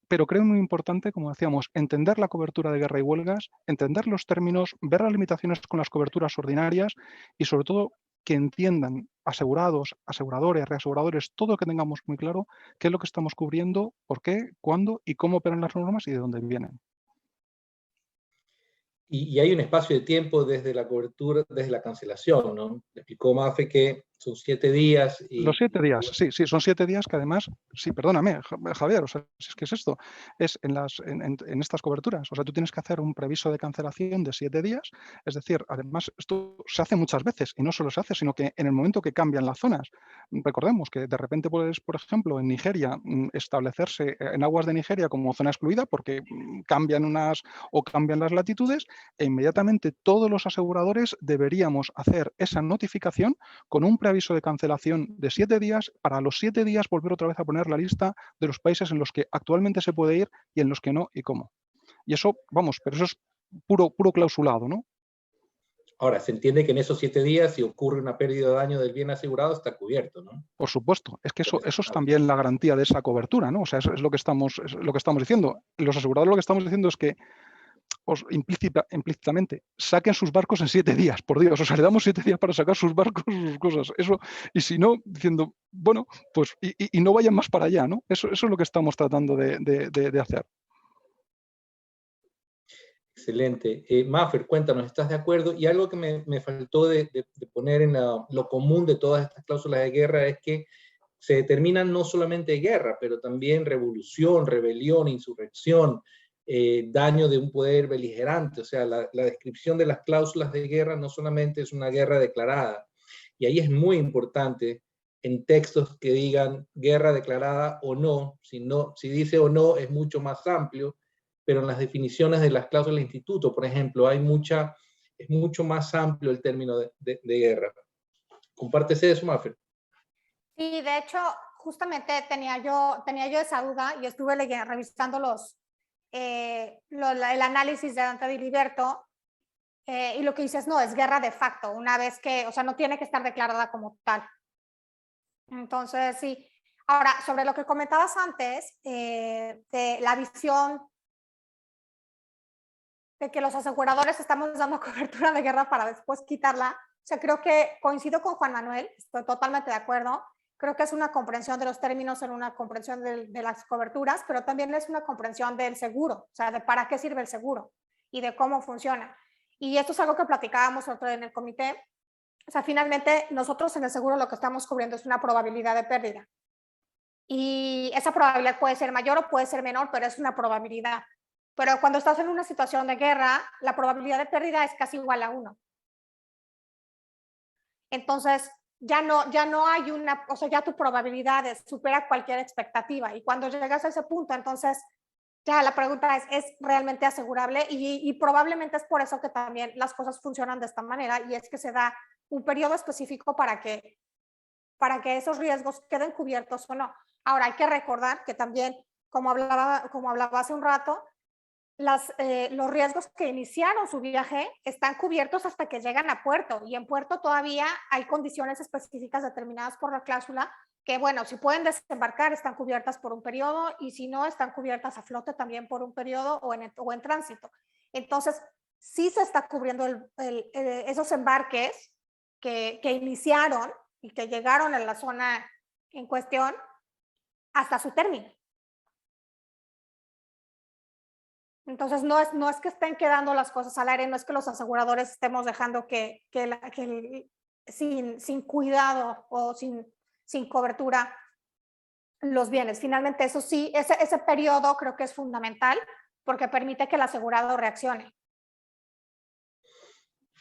[SPEAKER 4] Pero creo muy importante, como decíamos, entender la cobertura de guerra y huelgas, entender los términos, ver las limitaciones con las coberturas ordinarias y sobre todo que entiendan asegurados, aseguradores, reaseguradores, todo que tengamos muy claro qué es lo que estamos cubriendo, por qué, cuándo y cómo operan las normas y de dónde vienen.
[SPEAKER 1] Y hay un espacio de tiempo desde la cobertura, desde la cancelación, ¿no? Le explicó Mafe que son 7 días.
[SPEAKER 4] Los 7 días, sí, son 7 días que además, sí, perdóname, Javier, o sea, si es que es esto, es en estas coberturas, o sea, tú tienes que hacer un preaviso de cancelación de 7 días, es decir, además esto se hace muchas veces y no solo se hace, sino que en el momento que cambian las zonas, recordemos que de repente puedes, por ejemplo, en Nigeria, establecerse en aguas de Nigeria como zona excluida porque cambian las latitudes, e inmediatamente todos los aseguradores deberíamos hacer esa notificación con un preaviso de cancelación de 7 días, para a los 7 días volver otra vez a poner la lista de los países en los que actualmente se puede ir y en los que no y cómo. Y eso, vamos, pero eso es puro clausulado, ¿no?
[SPEAKER 1] Ahora, se entiende que en esos 7 días, si ocurre una pérdida de daño del bien asegurado, está cubierto, ¿no?
[SPEAKER 4] Por supuesto, es que eso es también la garantía de esa cobertura, ¿no? O sea, eso es lo que estamos diciendo. Los aseguradores lo que estamos diciendo es que implícitamente saquen sus barcos en 7 días, por Dios, o sea, le damos 7 días para sacar sus barcos, sus cosas, eso, y si no, diciendo, bueno, pues, y no vayan más para allá, ¿no? Eso es lo que estamos tratando de hacer.
[SPEAKER 1] Excelente. Maffer, cuéntanos, ¿estás de acuerdo? Y algo que me faltó de poner en lo común de todas estas cláusulas de guerra es que se determinan no solamente guerra, pero también revolución, rebelión, insurrección, daño de un poder beligerante. O sea, la descripción de las cláusulas de guerra no solamente es una guerra declarada. Y ahí es muy importante en textos que digan guerra declarada o no. Si dice o no, es mucho más amplio, pero en las definiciones de las cláusulas del instituto, por ejemplo, es mucho más amplio el término de guerra. ¿Compártese eso, Maffer?
[SPEAKER 2] Sí, de hecho, justamente tenía yo esa duda y estuve revisando el análisis de Dante Diliberto, y lo que dices, no, es guerra de facto, una vez que, o sea, no tiene que estar declarada como tal. Entonces, sí. Ahora, sobre lo que comentabas antes, de la visión de que los aseguradores estamos dando cobertura de guerra para después quitarla, o sea, creo que coincido con Juan Manuel, estoy totalmente de acuerdo. Creo que es una comprensión de los términos, en una comprensión de las coberturas, pero también es una comprensión del seguro, o sea, de para qué sirve el seguro y de cómo funciona. Y esto es algo que platicábamos otro en el comité. O sea, finalmente nosotros en el seguro lo que estamos cubriendo es una probabilidad de pérdida. Y esa probabilidad puede ser mayor o puede ser menor, pero es una probabilidad. Pero cuando estás en una situación de guerra, la probabilidad de pérdida es casi igual a 1. Entonces, ya no hay una, o sea, ya tu probabilidad supera cualquier expectativa. Y cuando llegas a ese punto, entonces, ya la pregunta es realmente asegurable, y probablemente es por eso que también las cosas funcionan de esta manera, y es que se da un periodo específico para que esos riesgos queden cubiertos o no. Ahora, hay que recordar que también, como hablaba hace un rato, los riesgos que iniciaron su viaje están cubiertos hasta que llegan a puerto, y en puerto todavía hay condiciones específicas determinadas por la cláusula que, bueno, si pueden desembarcar están cubiertas por un periodo, y si no, están cubiertas a flote también por un periodo o en tránsito. Entonces, sí se está cubriendo esos embarques que iniciaron y que llegaron a la zona en cuestión hasta su término. Entonces, no es que estén quedando las cosas al aire, no es que los aseguradores estemos dejando sin cuidado o sin cobertura los bienes. Finalmente, eso sí, ese periodo creo que es fundamental porque permite que el asegurado reaccione.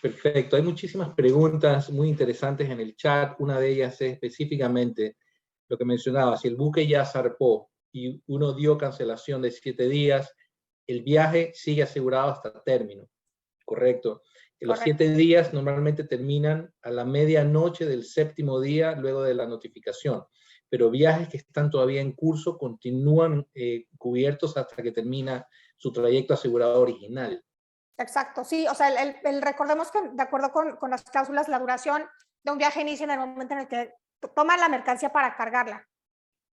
[SPEAKER 1] Perfecto. Hay muchísimas preguntas muy interesantes en el chat. Una de ellas es específicamente lo que mencionaba. Si el buque ya zarpó y uno dio cancelación de 7 días, el viaje sigue asegurado hasta término. Correcto. Los 7 días normalmente terminan a la medianoche del 7º día luego de la notificación, pero viajes que están todavía en curso continúan cubiertos hasta que termina su trayecto asegurado original.
[SPEAKER 2] Exacto, sí, o sea, recordemos que de acuerdo con las cláusulas, la duración de un viaje inicia en el momento en el que toman la mercancía para cargarla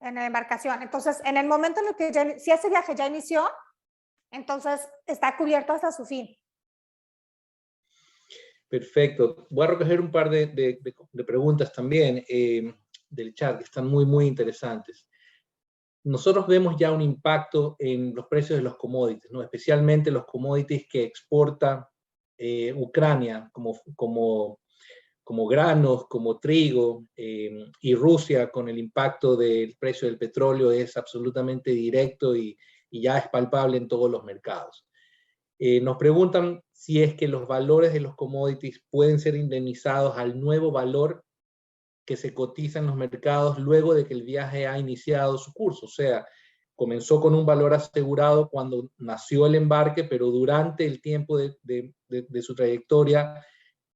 [SPEAKER 2] en la embarcación. Entonces, en el momento en el que si ese viaje ya inició, entonces está cubierto hasta su fin.
[SPEAKER 1] Perfecto. Voy a recoger un par de preguntas también del chat que están muy, muy interesantes. Nosotros vemos ya un impacto en los precios de los commodities, ¿no? Especialmente los commodities que exporta Ucrania, como granos, como trigo, y Rusia con el impacto del precio del petróleo es absolutamente directo y ya es palpable en todos los mercados. Nos preguntan si es que los valores de los commodities pueden ser indemnizados al nuevo valor que se cotiza en los mercados luego de que el viaje ha iniciado su curso. O sea, comenzó con un valor asegurado cuando nació el embarque, pero durante el tiempo de su trayectoria,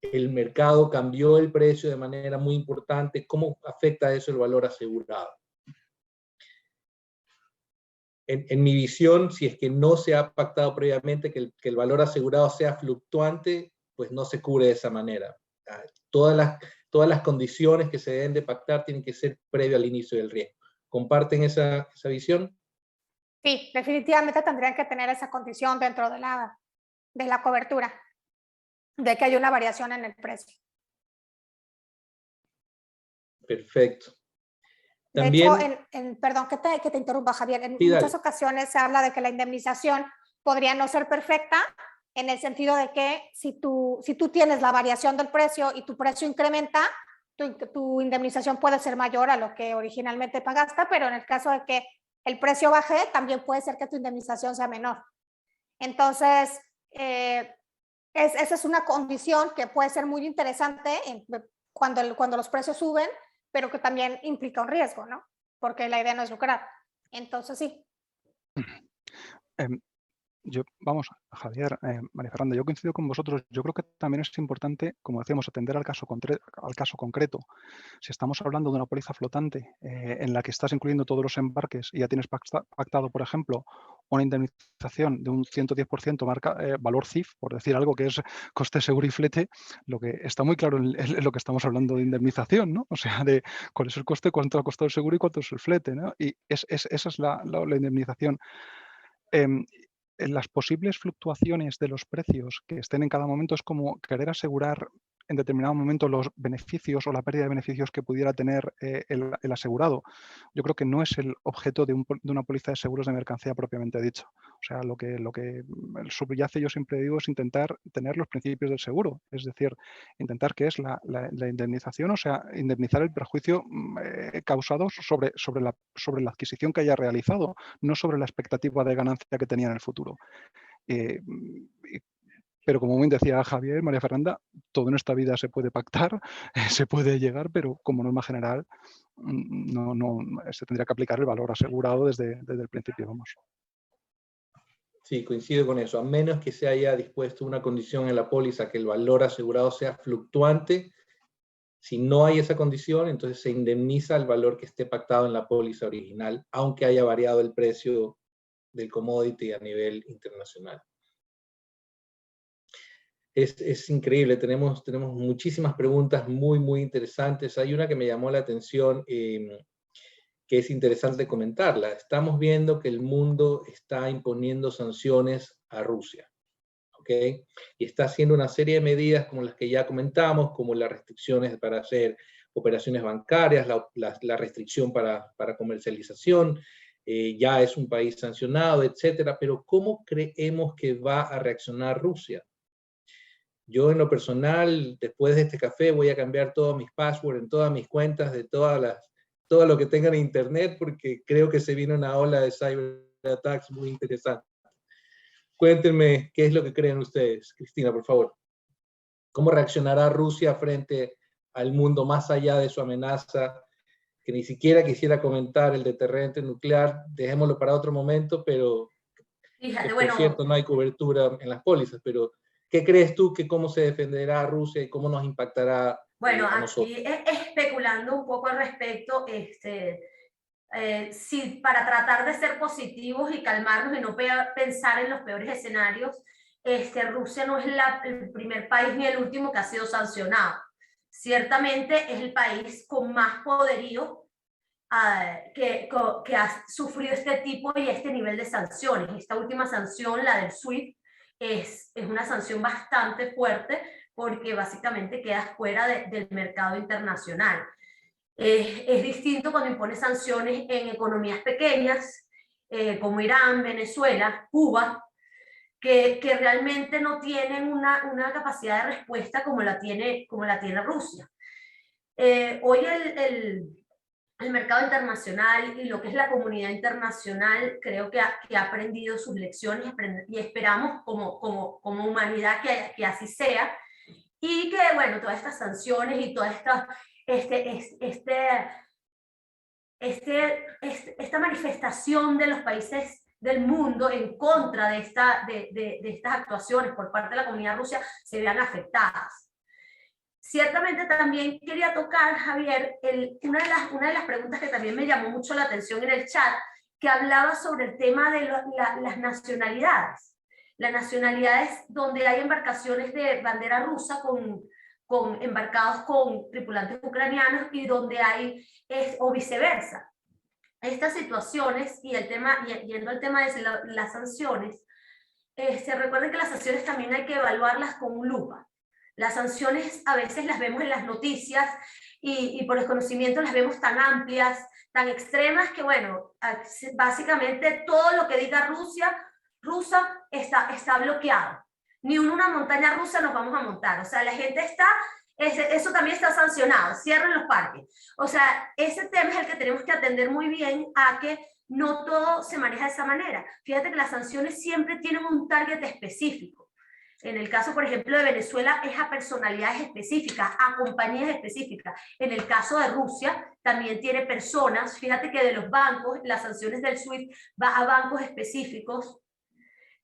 [SPEAKER 1] el mercado cambió el precio de manera muy importante. ¿Cómo afecta eso el valor asegurado? En mi visión, si es que no se ha pactado previamente que el valor asegurado sea fluctuante, pues no se cubre de esa manera. Todas las condiciones que se deben de pactar tienen que ser previo al inicio del riesgo. ¿Comparten esa visión?
[SPEAKER 2] Sí, definitivamente tendrían que tener esa condición dentro de la cobertura, de que hay una variación en el precio.
[SPEAKER 1] Perfecto.
[SPEAKER 2] También, de hecho, perdón que te interrumpa, Javier, en muchas ocasiones se habla de que la indemnización podría no ser perfecta, en el sentido de que si tú tienes la variación del precio y tu precio incrementa, tu indemnización puede ser mayor a lo que originalmente pagaste, pero en el caso de que el precio baje, también puede ser que tu indemnización sea menor. Entonces, esa es una condición que puede ser muy interesante cuando los precios suben, pero que también implica un riesgo, ¿no? Porque la idea no es lucrar. Entonces, sí.
[SPEAKER 4] Vamos, Javier, María Fernanda, yo coincido con vosotros. Yo creo que también es importante, como decíamos, atender al caso concreto. Si estamos hablando de una póliza flotante en la que estás incluyendo todos los embarques y ya tienes pactado, por ejemplo, una indemnización de un 110% valor CIF, por decir algo que es coste, seguro y flete, lo que está muy claro es lo que estamos hablando de indemnización, ¿no? O sea, de cuál es el coste, cuánto ha costado el seguro y cuánto es el flete, ¿no? Y esa es la indemnización. En las posibles fluctuaciones de los precios que estén en cada momento es como querer asegurar en determinado momento los beneficios o la pérdida de beneficios que pudiera tener el asegurado. Yo creo que no es el objeto de una póliza de seguros de mercancía propiamente dicho. O sea, lo que subyace, yo siempre digo, es intentar tener los principios del seguro. Es decir, intentar que es la indemnización, o sea, indemnizar el perjuicio causado sobre la adquisición que haya realizado, no sobre la expectativa de ganancia que tenía en el futuro. Pero como bien decía Javier, María Fernanda, todo en esta vida se puede pactar, se puede llegar, pero como norma general no se tendría que aplicar el valor asegurado desde el principio, vamos.
[SPEAKER 1] Sí, coincido con eso. A menos que se haya dispuesto una condición en la póliza que el valor asegurado sea fluctuante, si no hay esa condición, entonces se indemniza el valor que esté pactado en la póliza original, aunque haya variado el precio del commodity a nivel internacional. Es increíble, tenemos muchísimas preguntas muy, muy interesantes. Hay una que me llamó la atención, que es interesante comentarla. Estamos viendo que el mundo está imponiendo sanciones a Rusia, ¿ok? Y está haciendo una serie de medidas como las que ya comentamos, como las restricciones para hacer operaciones bancarias, la restricción para comercialización, ya es un país sancionado, etcétera, pero ¿cómo creemos que va a reaccionar Rusia? Yo en lo personal, después de este café, voy a cambiar todos mis passwords en todas mis cuentas de todo lo que tengan en internet, porque creo que se viene una ola de cyberattacks muy interesante. Cuéntenme qué es lo que creen ustedes. Cristina, por favor. ¿Cómo reaccionará Rusia frente al mundo más allá de su amenaza? Que ni siquiera quisiera comentar el deterrente nuclear, dejémoslo para otro momento, pero
[SPEAKER 3] Fíjate,
[SPEAKER 1] por cierto, no hay cobertura en las pólizas, pero ¿qué crees tú que cómo se defenderá Rusia y cómo nos impactará
[SPEAKER 3] bueno,
[SPEAKER 1] a nosotros?
[SPEAKER 3] aquí especulando un poco al respecto, si para tratar de ser positivos y calmarnos y no pensar en los peores escenarios, Rusia no es el primer país ni el último que ha sido sancionado. Ciertamente es el país con más poderío que ha sufrido este tipo y este nivel de sanciones. Esta última sanción, la del SWIFT, es una sanción bastante fuerte porque básicamente queda fuera del mercado internacional. Es distinto cuando impone sanciones en economías pequeñas, como Irán, Venezuela, Cuba, que realmente no tienen una capacidad de respuesta como la tiene Rusia. Hoy el mercado internacional y lo que es la comunidad internacional creo que ha aprendido sus lecciones y esperamos como humanidad que así sea, y que, bueno, todas estas sanciones y toda esta manifestación de los países del mundo en contra de estas actuaciones por parte de la comunidad rusa se vean afectadas. Ciertamente también quería tocar, Javier, una de las preguntas que también me llamó mucho la atención en el chat, que hablaba sobre el tema de las nacionalidades. Las nacionalidades donde hay embarcaciones de bandera rusa embarcados con tripulantes ucranianos y donde hay, o viceversa. Estas situaciones y yendo al tema de las sanciones, se recuerden que las sanciones también hay que evaluarlas con lupa. Las sanciones a veces las vemos en las noticias y por desconocimiento las vemos tan amplias, tan extremas que, bueno, básicamente todo lo que diga rusa está bloqueado. Ni una montaña rusa nos vamos a montar. O sea, la gente eso también está sancionado. Cierren los parques. O sea, ese tema es el que tenemos que atender muy bien, a que no todo se maneja de esa manera. Fíjate que las sanciones siempre tienen un target específico. En el caso, por ejemplo, de Venezuela, es a personalidades específicas, a compañías específicas. En el caso de Rusia, también tiene personas. Fíjate que de los bancos, las sanciones del SWIFT va a bancos específicos.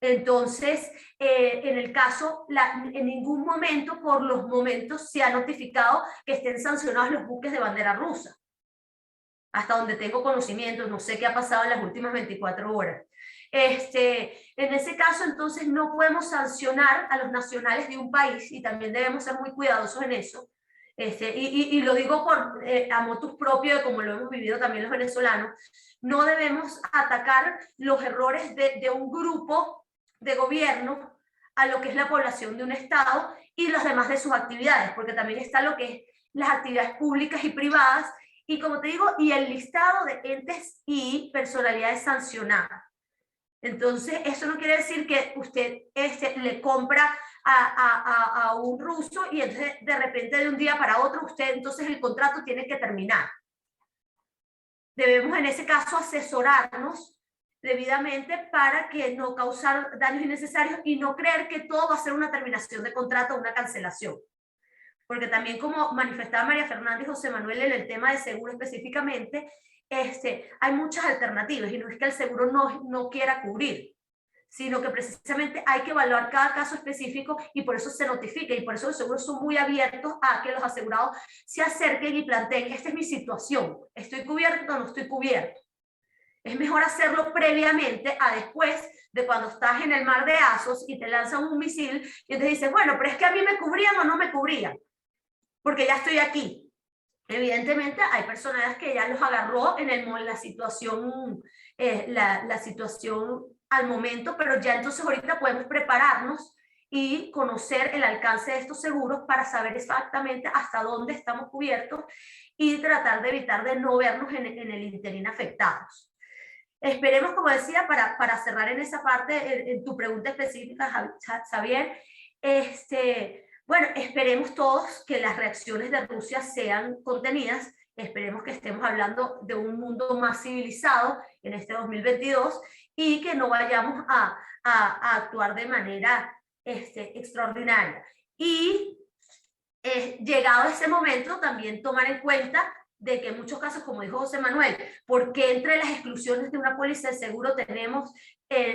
[SPEAKER 3] Entonces, en el caso, en ningún momento, por los momentos, se ha notificado que estén sancionados los buques de bandera rusa. Hasta donde tengo conocimiento, no sé qué ha pasado en las últimas 24 horas. En ese caso, entonces, no podemos sancionar a los nacionales de un país y también debemos ser muy cuidadosos en eso. Y lo digo a motus propio de como lo hemos vivido también los venezolanos. No debemos atacar los errores de un grupo de gobierno a lo que es la población de un estado y los demás de sus actividades, porque también está lo que es las actividades públicas y privadas, y como te digo, y el listado de entes y personalidades sancionadas. Entonces, eso no quiere decir que usted le compra a un ruso y entonces de repente de un día para otro entonces el contrato tiene que terminar. Debemos en ese caso asesorarnos debidamente para que no causar daños innecesarios y no creer que todo va a ser una terminación de contrato o una cancelación. Porque también, como manifestaba María Fernanda y José Manuel en el tema de seguro específicamente, hay muchas alternativas y no es que el seguro no quiera cubrir, sino que precisamente hay que evaluar cada caso específico y por eso se notifica y por eso los seguros son muy abiertos a que los asegurados se acerquen y planteen: esta es mi situación, ¿estoy cubierto o no estoy cubierto? Es mejor hacerlo previamente a después de cuando estás en el mar de Azov y te lanzan un misil y te dices: bueno, pero es que a mí me cubrían o no me cubrían, porque ya estoy aquí. Evidentemente hay personas que ya los agarró en la situación al momento, pero ya entonces ahorita podemos prepararnos y conocer el alcance de estos seguros para saber exactamente hasta dónde estamos cubiertos y tratar de evitar de no vernos en el interín afectados. Esperemos, como decía, para cerrar en esa parte, en tu pregunta específica, Xavier, bueno, esperemos todos que las reacciones de Rusia sean contenidas, esperemos que estemos hablando de un mundo más civilizado en este 2022 y que no vayamos a actuar de manera extraordinaria. Y llegado ese momento, también tomar en cuenta de que en muchos casos, como dijo José Manuel, porque entre las exclusiones de una póliza de seguro tenemos,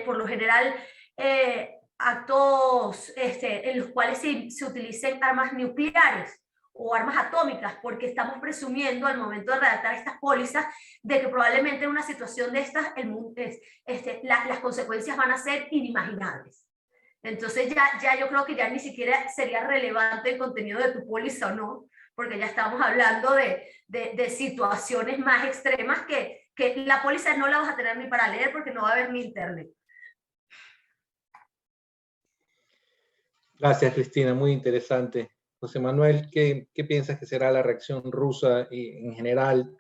[SPEAKER 3] por lo general, actos en los cuales se utilicen armas nucleares o armas atómicas, porque estamos presumiendo al momento de redactar estas pólizas de que probablemente en una situación de estas las consecuencias van a ser inimaginables. Entonces ya yo creo que ya ni siquiera sería relevante el contenido de tu póliza o no, porque ya estamos hablando de situaciones más extremas que la póliza no la vas a tener ni para leer porque no va a haber ni internet.
[SPEAKER 1] Gracias, Cristina, muy interesante. José Manuel, ¿qué piensas que será la reacción rusa y en general?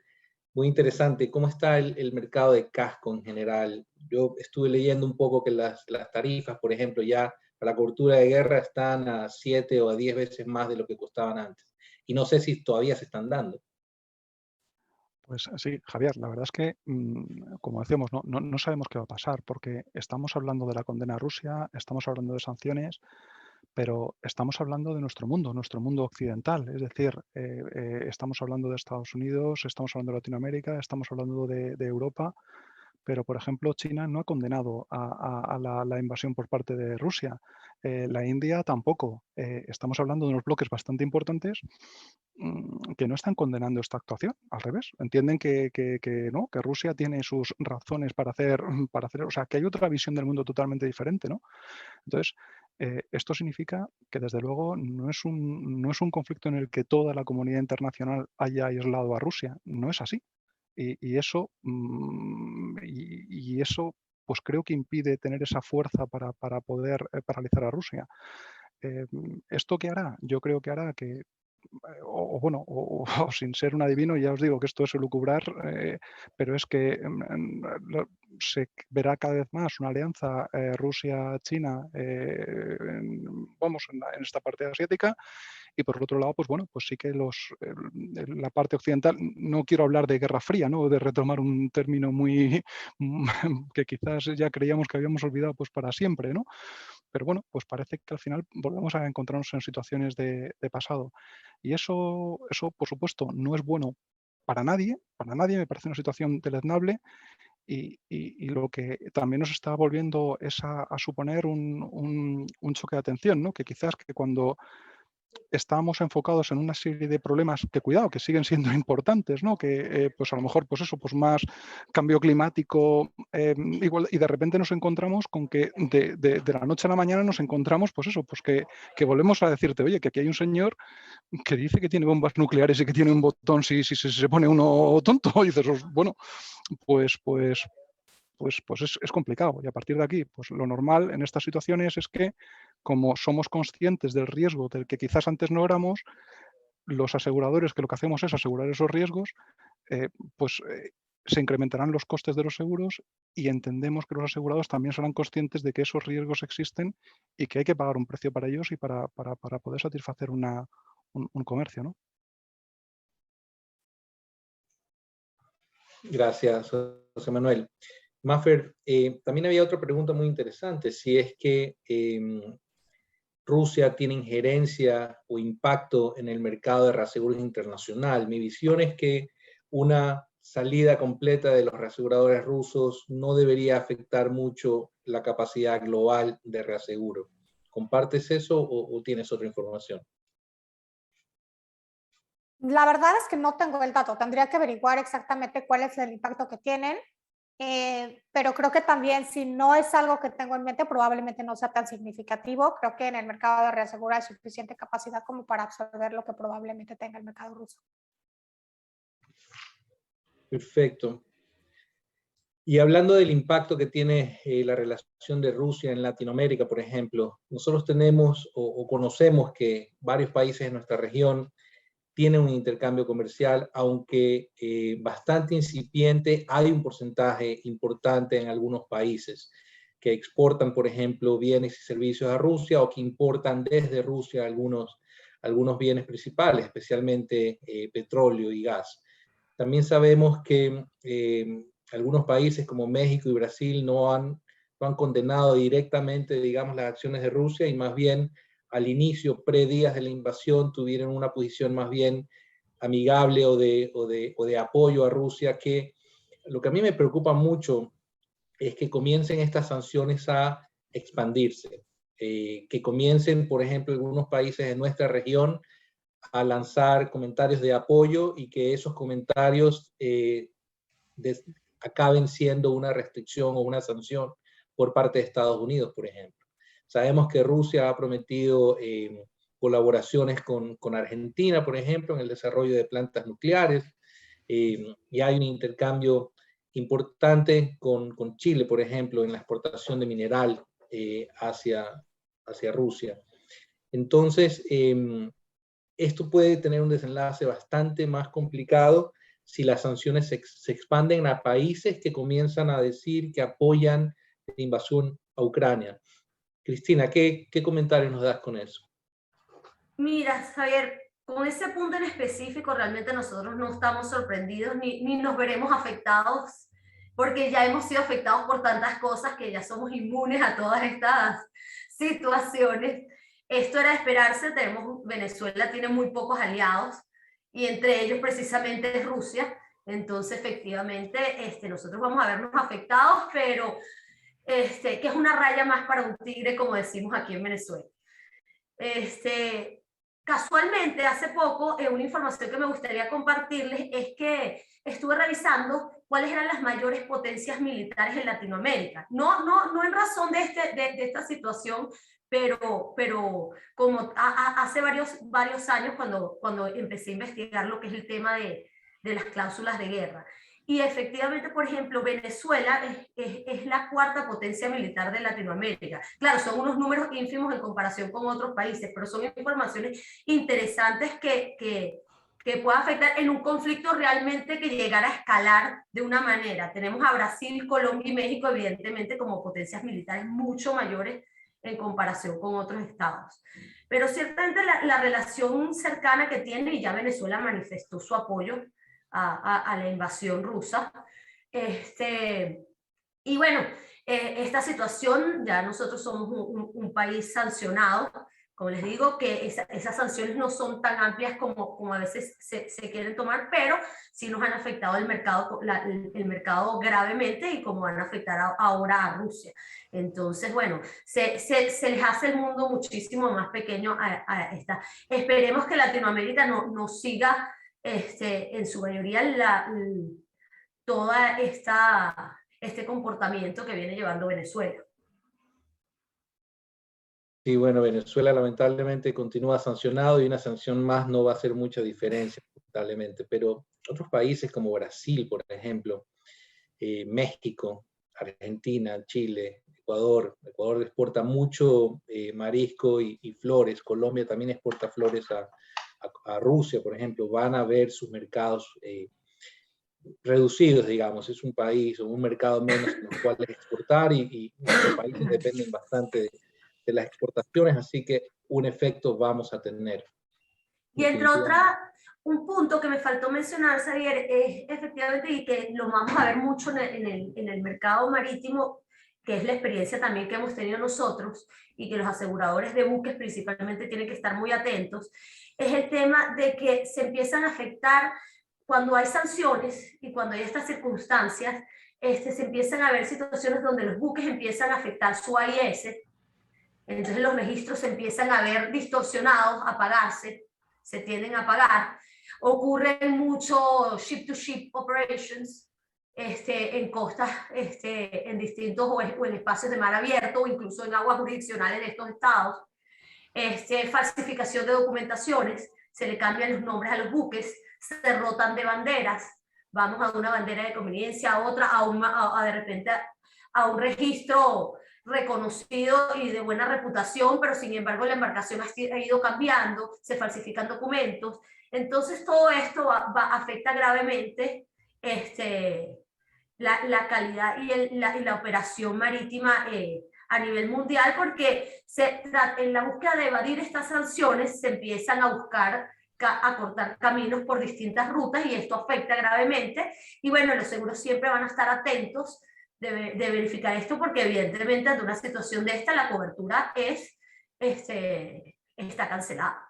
[SPEAKER 1] Muy interesante. ¿Cómo está el mercado de casco en general? Yo estuve leyendo un poco que las tarifas, por ejemplo, ya para la cobertura de guerra están a 7 o a 10 veces más de lo que costaban antes. Y no sé si todavía se están dando.
[SPEAKER 4] Pues sí, Javier, la verdad es que, como decíamos, no sabemos qué va a pasar, porque estamos hablando de la condena a Rusia, estamos hablando de sanciones, pero estamos hablando de nuestro mundo occidental. Es decir, estamos hablando de Estados Unidos, estamos hablando de Latinoamérica, estamos hablando de Europa, pero, por ejemplo, China no ha condenado a la invasión por parte de Rusia. La India tampoco. Estamos hablando de unos bloques bastante importantes que no están condenando esta actuación. Al revés, entienden que no, que Rusia tiene sus razones para hacer, o sea, que hay otra visión del mundo totalmente diferente, ¿no? Entonces, esto significa que, desde luego, no es un conflicto en el que toda la comunidad internacional haya aislado a Rusia. No es así. Y eso, pues creo que impide tener esa fuerza para poder paralizar a Rusia. ¿Esto qué hará? Yo creo que hará que, o sin ser un adivino, ya os digo que esto es elucubrar, pero es que se verá cada vez más una alianza Rusia-China, en esta parte asiática. Y por otro lado, pues bueno, pues sí que la parte occidental, no quiero hablar de Guerra Fría, ¿no? De retomar un término muy que quizás ya creíamos que habíamos olvidado pues para siempre, ¿no? Pero bueno, pues parece que al final volvemos a encontrarnos en situaciones de pasado. Y eso, por supuesto, no es bueno para nadie, me parece una situación deleznable. Y lo que también nos está volviendo es a suponer un choque de atención, ¿no? Que quizás que cuando estábamos enfocados en una serie de problemas que, cuidado, que siguen siendo importantes, ¿no? Que pues a lo mejor pues eso, pues más cambio climático, igual, y de repente nos encontramos con que de la noche a la mañana nos encontramos pues eso, pues que volvemos a decirte, oye, que aquí hay un señor que dice que tiene bombas nucleares y que tiene un botón si se pone uno tonto, y dices, bueno, pues es complicado. Y a partir de aquí, pues lo normal en estas situaciones es que, como somos conscientes del riesgo del que quizás antes no éramos, los aseguradores, que lo que hacemos es asegurar esos riesgos, se incrementarán los costes de los seguros, y entendemos que los asegurados también serán conscientes de que esos riesgos existen y que hay que pagar un precio para ellos y para poder satisfacer un comercio, ¿no?
[SPEAKER 1] Gracias, José Manuel. Maffer, también había otra pregunta muy interesante, si es que Rusia tiene injerencia o impacto en el mercado de reaseguros internacional. Mi visión es que una salida completa de los reaseguradores rusos no debería afectar mucho la capacidad global de reaseguro. ¿Compartes eso o tienes otra información?
[SPEAKER 2] La verdad es que no tengo el dato, tendría que averiguar exactamente cuál es el impacto que tienen, pero creo que también, si no es algo que tengo en mente, probablemente no sea tan significativo. Creo que en el mercado de reaseguro hay suficiente capacidad como para absorber lo que probablemente tenga el mercado ruso.
[SPEAKER 1] Perfecto. Y hablando del impacto que tiene la relación de Rusia en Latinoamérica, por ejemplo, nosotros tenemos o conocemos que varios países de nuestra región tienen un intercambio comercial, aunque bastante incipiente. Hay un porcentaje importante en algunos países que exportan, por ejemplo, bienes y servicios a Rusia, o que importan desde Rusia algunos bienes principales, especialmente petróleo y gas. También sabemos que algunos países como México y Brasil no han condenado directamente, digamos, las acciones de Rusia, y más bien al inicio, días de la invasión, tuvieron una posición más bien amigable o de apoyo a Rusia, que lo que a mí me preocupa mucho es que comiencen estas sanciones a expandirse, que comiencen, por ejemplo, algunos países de nuestra región a lanzar comentarios de apoyo, y que esos comentarios acaben siendo una restricción o una sanción por parte de Estados Unidos, por ejemplo. Sabemos que Rusia ha prometido colaboraciones con Argentina, por ejemplo, en el desarrollo de plantas nucleares, y hay un intercambio importante con Chile, por ejemplo, en la exportación de mineral hacia Rusia. Entonces, esto puede tener un desenlace bastante más complicado si las sanciones se expanden a países que comienzan a decir que apoyan la invasión a Ucrania. Cristina, ¿qué comentario nos das con eso?
[SPEAKER 3] Mira, Javier, con ese punto en específico realmente nosotros no estamos sorprendidos ni nos veremos afectados, porque ya hemos sido afectados por tantas cosas que ya somos inmunes a todas estas situaciones. Esto era de esperarse. Venezuela tiene muy pocos aliados, y entre ellos precisamente es Rusia. Entonces, efectivamente, nosotros vamos a vernos afectados, pero que es una raya más para un tigre, como decimos aquí en Venezuela. Casualmente, hace poco, una información que me gustaría compartirles es que estuve revisando cuáles eran las mayores potencias militares en Latinoamérica. No en razón de esta situación, pero como hace varios años cuando empecé a investigar lo que es el tema de las cláusulas de guerra. Y efectivamente, por ejemplo, Venezuela es la cuarta potencia militar de Latinoamérica. Claro, son unos números ínfimos en comparación con otros países, pero son informaciones interesantes que pueda afectar en un conflicto realmente que llegara a escalar de una manera. Tenemos a Brasil, Colombia y México, evidentemente, como potencias militares mucho mayores en comparación con otros estados. Pero ciertamente la relación cercana que tiene, y ya Venezuela manifestó su apoyo a la invasión rusa. Y bueno, esta situación, ya nosotros somos un país sancionado. Como les digo, que esas sanciones no son tan amplias como a veces se quieren tomar, pero sí nos han afectado el mercado gravemente, y como van a afectar ahora a Rusia. Entonces, bueno, se les hace el mundo muchísimo más pequeño a esta. Esperemos que Latinoamérica no siga en su mayoría toda este comportamiento que viene llevando Venezuela.
[SPEAKER 1] Sí, bueno, Venezuela lamentablemente continúa sancionado, y una sanción más no va a hacer mucha diferencia, lamentablemente. Pero otros países como Brasil, por ejemplo, México, Argentina, Chile, Ecuador exporta mucho marisco y flores. Colombia también exporta flores a Rusia, por ejemplo. Van a ver sus mercados reducidos, digamos. Es un país o un mercado menos en el cual exportar, y nuestros países dependen bastante de las exportaciones, así que un efecto vamos a tener.
[SPEAKER 3] Y entre otras, un punto que me faltó mencionar, Xavier, es efectivamente, y que lo vamos a ver mucho en el mercado marítimo, que es la experiencia también que hemos tenido nosotros, y que los aseguradores de buques principalmente tienen que estar muy atentos, es el tema de que se empiezan a afectar cuando hay sanciones y cuando hay estas circunstancias. Se empiezan a ver situaciones donde los buques empiezan a afectar su AIS. Entonces los registros se empiezan a ver distorsionados, a apagarse, se tienden a apagar. Ocurren mucho ship-to-ship operations en costas, en distintos o en espacios de mar abierto, o incluso en aguas jurisdiccionales de estos estados. Falsificación de documentaciones, se le cambian los nombres a los buques, se rotan de banderas, vamos a una bandera de conveniencia, a otra, de repente a un registro reconocido y de buena reputación, pero sin embargo la embarcación ha ido cambiando, se falsifican documentos. Entonces todo esto afecta gravemente la calidad y la operación marítima a nivel mundial, porque en la búsqueda de evadir estas sanciones se empiezan a buscar a cortar caminos por distintas rutas y esto afecta gravemente. Y bueno, los seguros siempre van a estar atentos de verificar esto, porque evidentemente ante una situación de esta la cobertura está cancelada.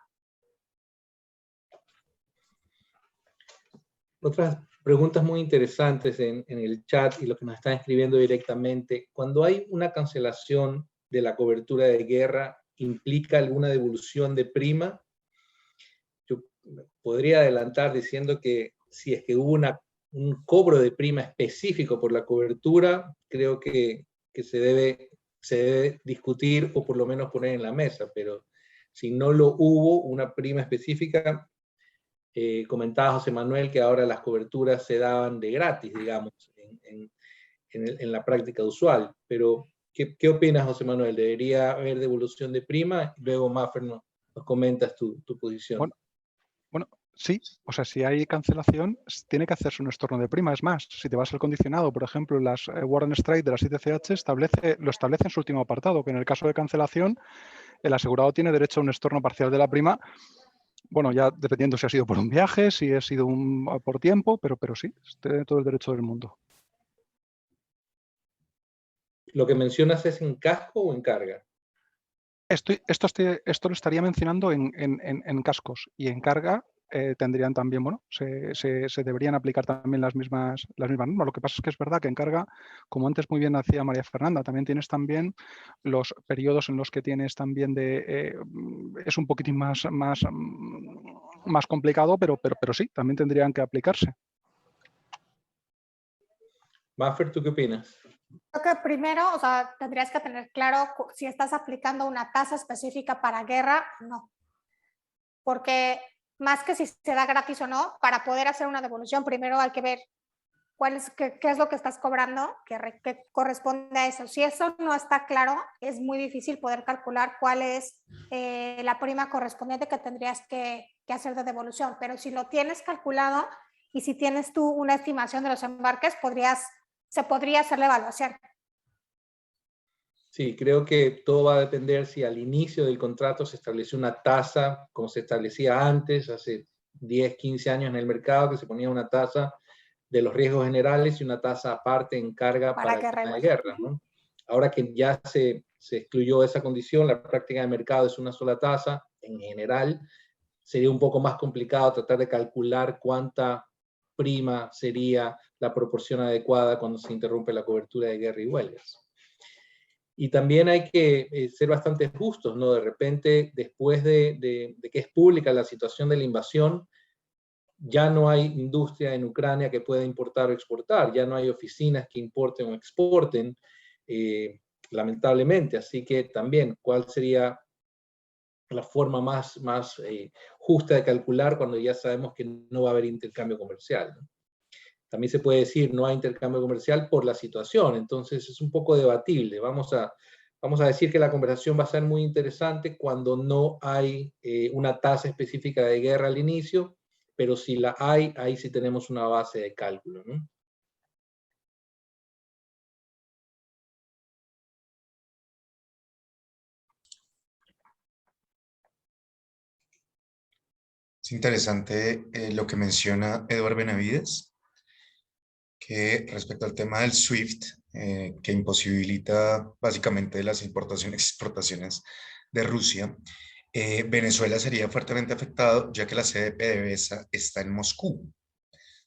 [SPEAKER 1] Otras preguntas muy interesantes en el chat y los que nos están escribiendo directamente. Cuando hay una cancelación de la cobertura de guerra, ¿implica alguna devolución de prima? Yo podría adelantar diciendo que si es que hubo un cobro de prima específico por la cobertura, creo que se debe discutir o por lo menos poner en la mesa, pero si no lo hubo, una prima específica, comentaba José Manuel que ahora las coberturas se daban de gratis, digamos, en la práctica usual, pero ¿qué opinas, José Manuel? ¿Debería haber devolución de prima? Luego, Maffer, nos comentas tu posición.
[SPEAKER 4] Bueno, sí, o sea, si hay cancelación, tiene que hacerse un estorno de prima. Es más, si te vas al condicionado, por ejemplo, las Warren Strike de las ITCH lo establece en su último apartado, que en el caso de cancelación, el asegurado tiene derecho a un estorno parcial de la prima. Bueno, ya dependiendo si ha sido por un viaje, si ha sido por tiempo, pero sí, tiene todo el derecho del mundo.
[SPEAKER 1] ¿Lo que mencionas es en casco o en carga?
[SPEAKER 4] Esto lo estaría mencionando en cascos, y en carga tendrían también, bueno, se deberían aplicar también las mismas normas. Lo que pasa es que es verdad que en carga, como antes muy bien decía María Fernanda, también tienes también los periodos en los que tienes también es un poquitín más complicado, pero sí, también tendrían que aplicarse.
[SPEAKER 1] Maffer, ¿tú qué opinas?
[SPEAKER 2] Creo que primero, o sea, tendrías que tener claro si estás aplicando una tasa específica para guerra o no. Porque más que si se da gratis o no, para poder hacer una devolución, primero hay que ver qué es lo que estás cobrando, que corresponde a eso. Si eso no está claro, es muy difícil poder calcular cuál es la prima correspondiente que tendrías que hacer de devolución. Pero si lo tienes calculado y si tienes tú una estimación de los embarques, se podría hacer la evaluación.
[SPEAKER 1] Sí, creo que todo va a depender si al inicio del contrato se estableció una tasa, como se establecía antes, hace 10, 15 años en el mercado, que se ponía una tasa de los riesgos generales y una tasa aparte en carga para el tema de guerra, ¿no? Ahora que ya se excluyó esa condición, la práctica de mercado es una sola tasa en general, sería un poco más complicado tratar de calcular cuánta prima sería la proporción adecuada cuando se interrumpe la cobertura de guerra y huelgas. Y también hay que ser bastante justos, ¿no? De repente, después de que es pública la situación de la invasión, ya no hay industria en Ucrania que pueda importar o exportar, ya no hay oficinas que importen o exporten, lamentablemente. Así que también, ¿cuál sería la forma más justa de calcular cuando ya sabemos que no va a haber intercambio comercial, ¿no? También se puede decir no hay intercambio comercial por la situación, entonces es un poco debatible. Vamos a decir que la conversación va a ser muy interesante cuando no hay una tasa específica de guerra al inicio, pero si la hay, ahí sí tenemos una base de cálculo, ¿no?
[SPEAKER 5] Es interesante lo que menciona Eduardo Benavides, que respecto al tema del SWIFT, que imposibilita básicamente las importaciones y exportaciones de Rusia, Venezuela sería fuertemente afectado, ya que la sede de PDVSA está en Moscú.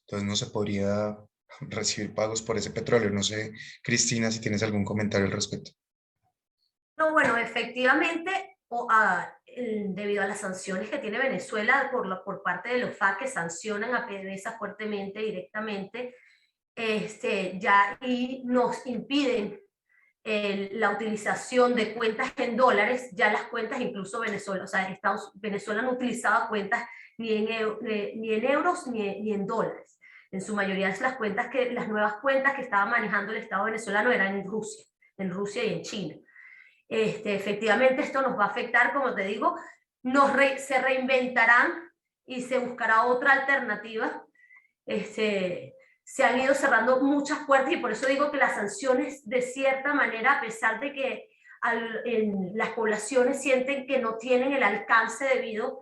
[SPEAKER 5] Entonces no se podría recibir pagos por ese petróleo. No sé, Cristina, si tienes algún comentario al respecto.
[SPEAKER 3] No, bueno, efectivamente, debido a las sanciones que tiene Venezuela por parte de los FARC, que sancionan a PDVSA fuertemente, directamente, ya y nos impiden la utilización de cuentas en dólares. Ya las cuentas, incluso Venezuela, o sea, Venezuela no utilizaba cuentas ni en euros ni en dólares. En su mayoría las nuevas cuentas que estaba manejando el Estado venezolano eran en Rusia. en Rusia y en China. Efectivamente esto nos va a afectar, como te digo, se reinventarán y se buscará otra alternativa. Se han ido cerrando muchas puertas y por eso digo que las sanciones, de cierta manera, a pesar de que las poblaciones sienten que no tienen el alcance debido,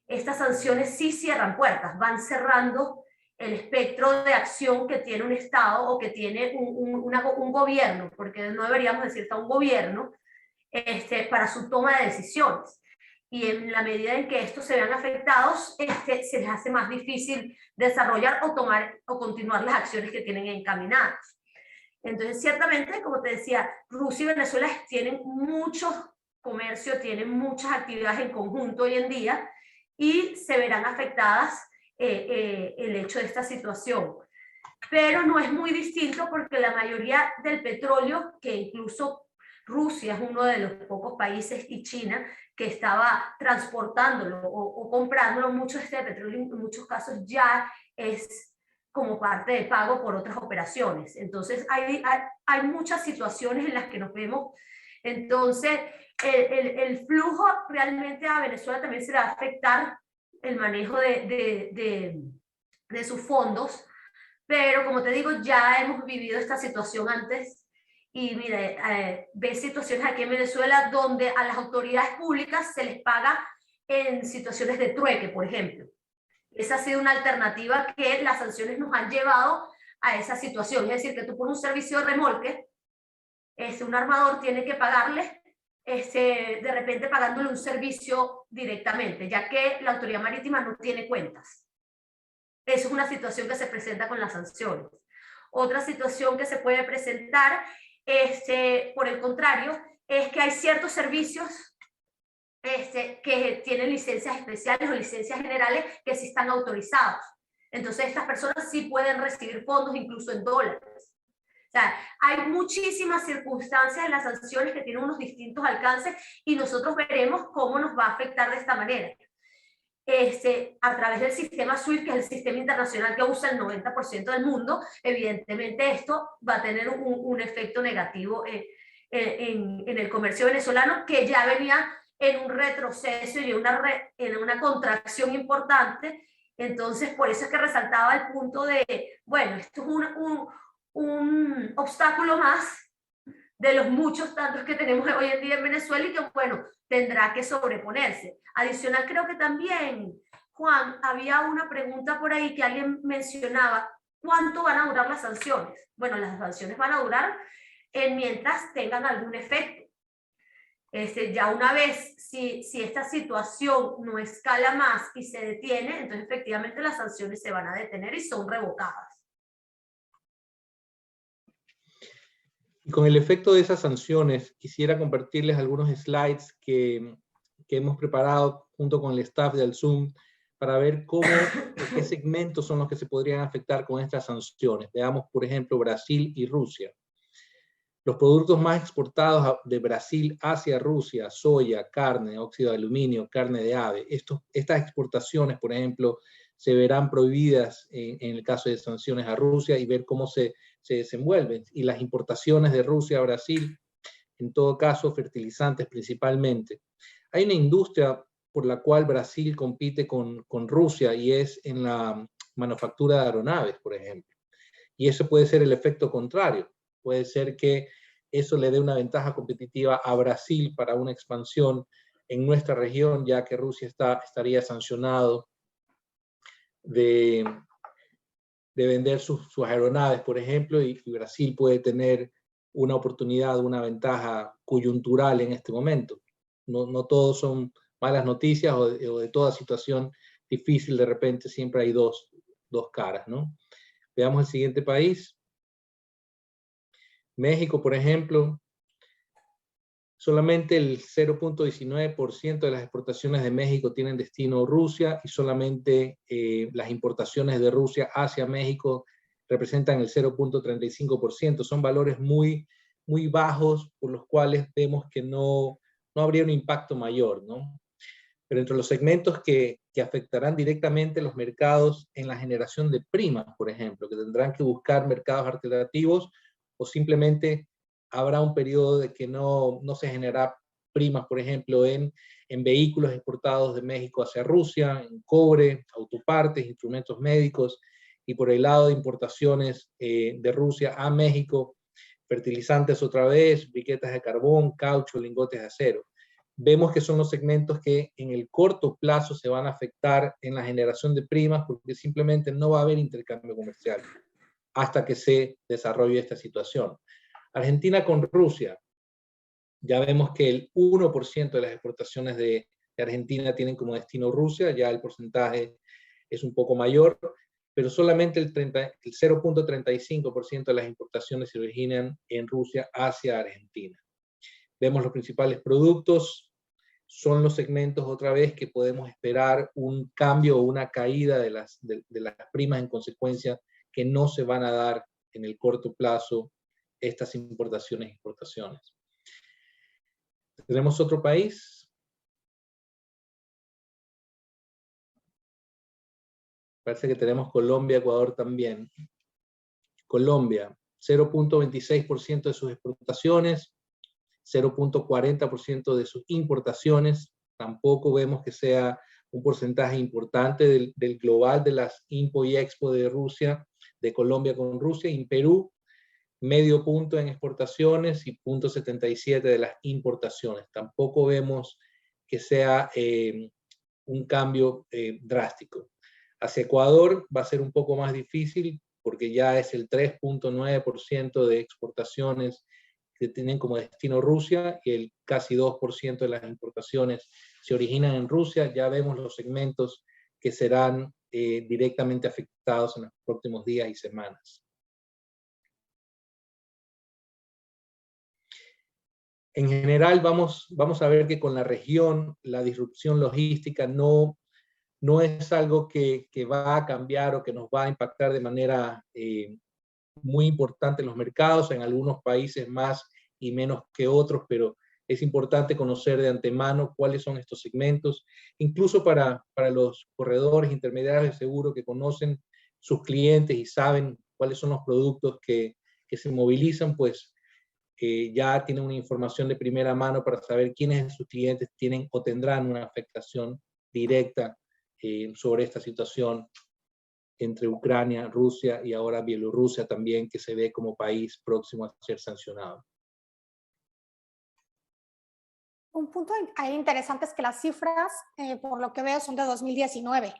[SPEAKER 3] estas sanciones sí cierran puertas, van cerrando el espectro de acción que tiene un Estado o que tiene un gobierno, porque no deberíamos decir un gobierno, para su toma de decisiones. Y en la medida en que estos se vean afectados, se les hace más difícil desarrollar o tomar o continuar las acciones que tienen encaminadas. Entonces, ciertamente, como te decía, Rusia y Venezuela tienen mucho comercio, tienen muchas actividades en conjunto hoy en día y se verán afectadas el hecho de esta situación. Pero no es muy distinto porque la mayoría del petróleo, que incluso Rusia es uno de los pocos países, y China, que estaba transportándolo o comprándolo, mucho de este petróleo en muchos casos ya es como parte de pago por otras operaciones. Entonces hay muchas situaciones en las que nos vemos. Entonces el flujo realmente a Venezuela también se le va a afectar el manejo de sus fondos, pero como te digo, ya hemos vivido esta situación antes. Y mire, ves situaciones aquí en Venezuela donde a las autoridades públicas se les paga en situaciones de trueque, por ejemplo. Esa ha sido una alternativa que las sanciones nos han llevado a esa situación. Es decir, que tú por un servicio de remolque, un armador tiene que pagarle, de repente pagándole un servicio directamente, ya que la autoridad marítima no tiene cuentas. Eso es una situación que se presenta con las sanciones. Otra situación que se puede presentar, por el contrario, es que hay ciertos servicios que tienen licencias especiales o licencias generales que sí están autorizados. Entonces estas personas sí pueden recibir fondos incluso en dólares. O sea, hay muchísimas circunstancias en las sanciones que tienen unos distintos alcances y nosotros veremos cómo nos va a afectar de esta manera. A través del sistema SWIFT, que es el sistema internacional que usa el 90% del mundo, evidentemente esto va a tener un efecto negativo en el comercio venezolano, que ya venía en un retroceso y en una contracción importante. Entonces, por eso es que resaltaba el punto de, bueno, esto es un obstáculo más de los muchos tantos que tenemos hoy en día en Venezuela y que, bueno, tendrá que sobreponerse. Adicional, creo que también, Juan, había una pregunta por ahí que alguien mencionaba, ¿cuánto van a durar las sanciones? Bueno, las sanciones van a durar mientras tengan algún efecto. Ya una vez, si esta situación no escala más y se detiene, entonces efectivamente las sanciones se van a detener y son revocadas.
[SPEAKER 1] Y con el efecto de esas sanciones, quisiera compartirles algunos slides que hemos preparado junto con el staff del Zoom para ver qué segmentos son los que se podrían afectar con estas sanciones. Veamos, por ejemplo, Brasil y Rusia. Los productos más exportados de Brasil hacia Rusia: soya, carne, óxido de aluminio, carne de ave. Estas exportaciones, por ejemplo, se verán prohibidas en el caso de sanciones a Rusia, y ver cómo se desenvuelven. Y las importaciones de Rusia a Brasil, en todo caso, fertilizantes principalmente. Hay una industria por la cual Brasil compite con Rusia, y es en la manufactura de aeronaves, por ejemplo. Y eso puede ser el efecto contrario. Puede ser que eso le dé una ventaja competitiva a Brasil para una expansión en nuestra región, ya que Rusia estaría sancionado de vender sus aeronaves, por ejemplo, y Brasil puede tener una oportunidad, una ventaja coyuntural en este momento. No todos son malas noticias, o de toda situación difícil, de repente siempre hay dos caras, ¿no? Veamos el siguiente país. México, por ejemplo, solamente el 0.19% de las exportaciones de México tienen destino Rusia, y solamente las importaciones de Rusia hacia México representan el 0.35%. Son valores muy, muy bajos, por los cuales vemos que no habría un impacto mayor, ¿no? Pero entre los segmentos que afectarán directamente los mercados en la generación de primas, por ejemplo, que tendrán que buscar mercados alternativos o simplemente habrá un periodo de que no se generará primas, por ejemplo, en vehículos exportados de México hacia Rusia, en cobre, autopartes, instrumentos médicos, y por el lado de importaciones de Rusia a México, fertilizantes otra vez, briquetas de carbón, caucho, lingotes de acero. Vemos que son los segmentos que en el corto plazo se van a afectar en la generación de primas, porque simplemente no va a haber intercambio comercial hasta que se desarrolle esta situación. Argentina con Rusia, ya vemos que el 1% de las exportaciones de Argentina tienen como destino Rusia, ya el porcentaje es un poco mayor, pero solamente el 0.35% de las importaciones se originan en Rusia hacia Argentina. Vemos los principales productos, son los segmentos otra vez que podemos esperar un cambio o una caída de las primas en consecuencia que no se van a dar en el corto plazo estas importaciones y exportaciones. ¿Tenemos otro país? Parece que tenemos Colombia, Ecuador también. Colombia, 0.26% de sus exportaciones, 0.40% de sus importaciones. Tampoco vemos que sea un porcentaje importante del global de las IMPO y Expo de Rusia, de Colombia con Rusia. Y en Perú, medio punto en exportaciones y 0.77 de las importaciones. Tampoco vemos que sea un cambio drástico. Hacia Ecuador va a ser un poco más difícil porque ya es el 3.9% de exportaciones que tienen como destino Rusia y el casi 2% de las importaciones se originan en Rusia. Ya vemos los segmentos que serán directamente afectados en los próximos días y semanas. En general vamos a ver que con la región la disrupción logística no es algo que va a cambiar o que nos va a impactar de manera muy importante en los mercados, en algunos países más y menos que otros, pero es importante conocer de antemano cuáles son estos segmentos, incluso para los corredores intermediarios de seguro que conocen sus clientes y saben cuáles son los productos que se movilizan, pues ya tienen una información de primera mano para saber quiénes de sus clientes tienen o tendrán una afectación directa sobre esta situación entre Ucrania, Rusia y ahora Bielorrusia también, que se ve como país próximo a ser sancionado.
[SPEAKER 2] Un punto ahí interesante es que las cifras, por lo que veo, son de 2019.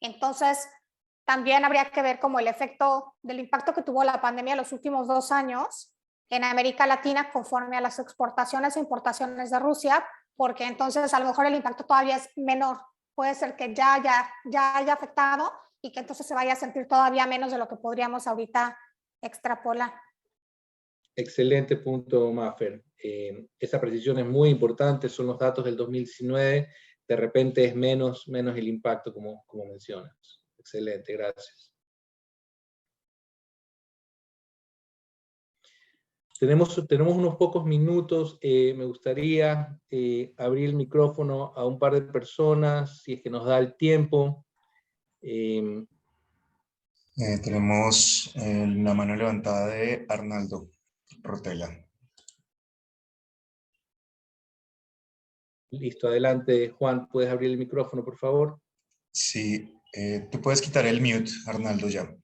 [SPEAKER 2] Entonces, también habría que ver como el efecto del impacto que tuvo la pandemia los últimos 2 años en América Latina conforme a las exportaciones e importaciones de Rusia, porque entonces a lo mejor el impacto todavía es menor. Puede ser que ya haya afectado y que entonces se vaya a sentir todavía menos de lo que podríamos ahorita extrapolar.
[SPEAKER 1] Excelente punto, Mafer. Esa precisión es muy importante, son los datos del 2019, de repente es menos el impacto como mencionas. Excelente, gracias. Tenemos unos pocos minutos, me gustaría abrir el micrófono a un par de personas, si es que nos da el tiempo.
[SPEAKER 5] Tenemos la mano levantada de Arnaldo Rotella.
[SPEAKER 1] Listo, adelante, Juan, ¿puedes abrir el micrófono, por favor?
[SPEAKER 5] Sí, tú puedes quitar el mute, Arnaldo, ya.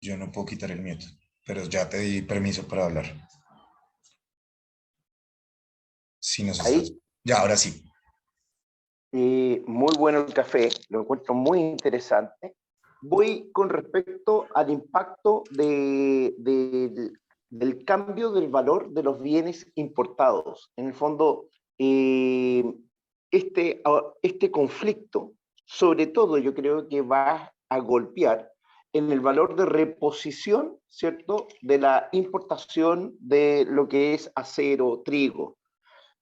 [SPEAKER 5] Yo no puedo quitar el mute, pero ya te di permiso para hablar. Sí, no sé. ¿Ahí? Ya, ahora sí.
[SPEAKER 6] Muy bueno el café, lo encuentro muy interesante. Voy con respecto al impacto del cambio del valor de los bienes importados. En el fondo, este conflicto, sobre todo yo creo que va a golpear en el valor de reposición, ¿cierto?, de la importación de lo que es acero, trigo.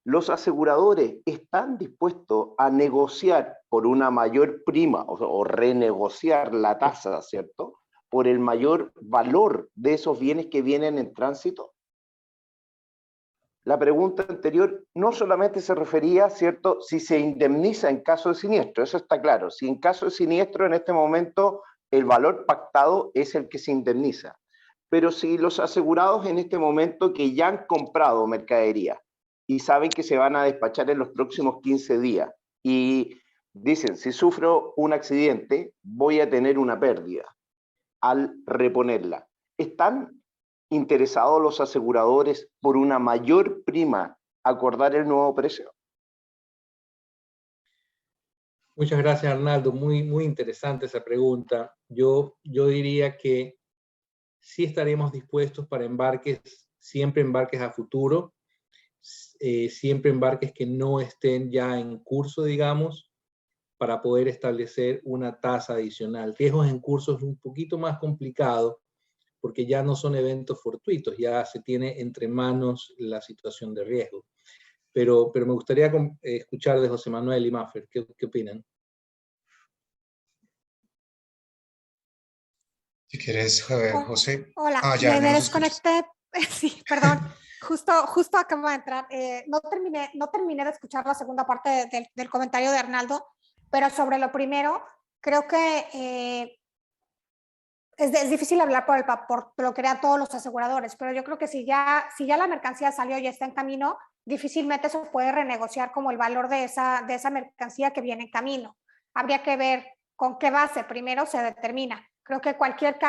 [SPEAKER 6] Los aseguradores están dispuestos a negociar por una mayor prima o renegociar la tasa, ¿cierto?, por el mayor valor de esos bienes que vienen en tránsito. La pregunta anterior no solamente se refería, ¿cierto?, si se indemniza en caso de siniestro, eso está claro. Si en caso de siniestro en este momento el valor pactado es el que se indemniza. Pero si los asegurados en este momento que ya han comprado mercadería y saben que se van a despachar en los próximos 15 días y dicen, si sufro un accidente, voy a tener una pérdida al reponerla, ¿están interesados los aseguradores por una mayor prima acordar el nuevo precio?
[SPEAKER 1] Muchas gracias, Arnaldo. Muy, muy interesante esa pregunta. Yo diría que sí estaríamos dispuestos para embarques, siempre embarques a futuro, siempre embarques que no estén ya en curso, digamos, para poder establecer una tasa adicional. Riesgos en curso es un poquito más complicado porque ya no son eventos fortuitos, ya se tiene entre manos la situación de riesgo. Pero me gustaría escuchar de José Manuel y Maffer, ¿qué opinan?
[SPEAKER 5] Si quieres, José.
[SPEAKER 2] Hola,
[SPEAKER 5] Ya
[SPEAKER 2] me
[SPEAKER 5] no nos escuchas.
[SPEAKER 2] desconecté. Sí, perdón. Justo acabo de entrar. No terminé de escuchar la segunda parte del comentario de Arnaldo, pero sobre lo primero, creo que es difícil hablar por lo que eran todos los aseguradores, pero yo creo que si ya la mercancía salió y está en camino, difícilmente se puede renegociar como el valor de esa mercancía que viene en camino. Habría que ver con qué base primero se determina. Creo que cualquier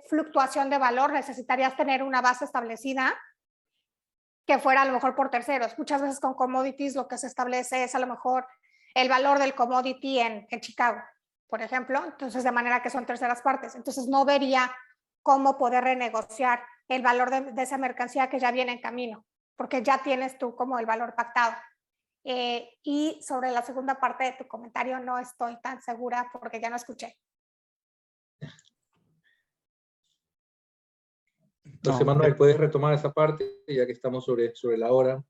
[SPEAKER 2] fluctuación de valor necesitarías tener una base establecida que fuera a lo mejor por terceros. Muchas veces con commodities lo que se establece es a lo mejor el valor del commodity en Chicago, por ejemplo, entonces de manera que son terceras partes. Entonces no vería cómo poder renegociar el valor de esa mercancía que ya viene en camino, porque ya tienes tú como el valor pactado. Y sobre la segunda parte de tu comentario no estoy tan segura porque ya no escuché.
[SPEAKER 1] José Manuel, ¿puedes retomar esa parte ya que estamos sobre la hora?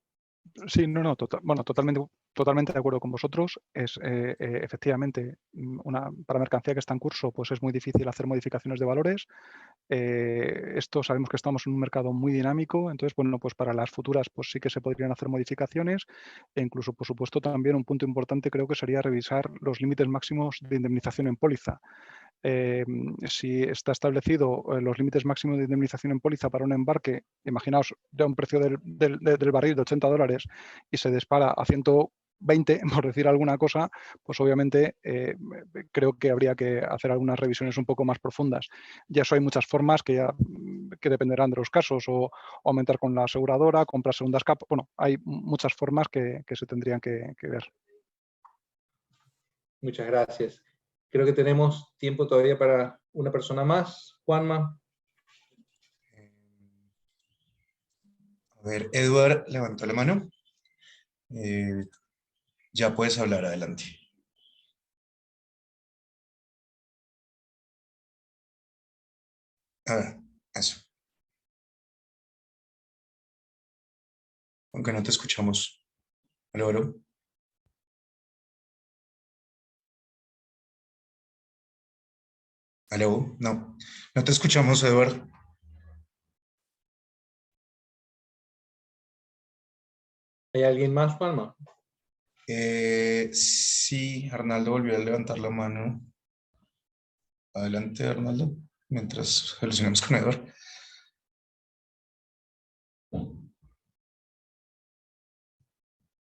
[SPEAKER 4] Sí, no, totalmente de acuerdo con vosotros. Es efectivamente para mercancía que está en curso, pues es muy difícil hacer modificaciones de valores. Esto sabemos que estamos en un mercado muy dinámico, entonces, bueno, pues para las futuras, pues sí que se podrían hacer modificaciones e incluso, por supuesto, también un punto importante creo que sería revisar los límites máximos de indemnización en póliza. Si está establecido los límites máximos de indemnización en póliza para un embarque, imaginaos ya un precio del barril de $80 y se dispara a 120, por decir alguna cosa, pues obviamente creo que habría que hacer algunas revisiones un poco más profundas. Ya eso hay muchas formas que dependerán de los casos, o aumentar con la aseguradora, comprar segundas capas. Bueno, hay muchas formas que se tendrían que ver.
[SPEAKER 1] Muchas gracias. Creo que tenemos tiempo todavía para una persona más. Juanma.
[SPEAKER 5] A ver, Edward levantó la mano. Ya puedes hablar, adelante. A ver, eso. Aunque no te escuchamos. ¿Aló, aló? ¿Aló? No, no te escuchamos, Edward.
[SPEAKER 1] ¿Hay alguien más, Juanma?
[SPEAKER 5] Sí, Arnaldo volvió a levantar la mano. Adelante, Arnaldo, mientras solucionamos con Edward.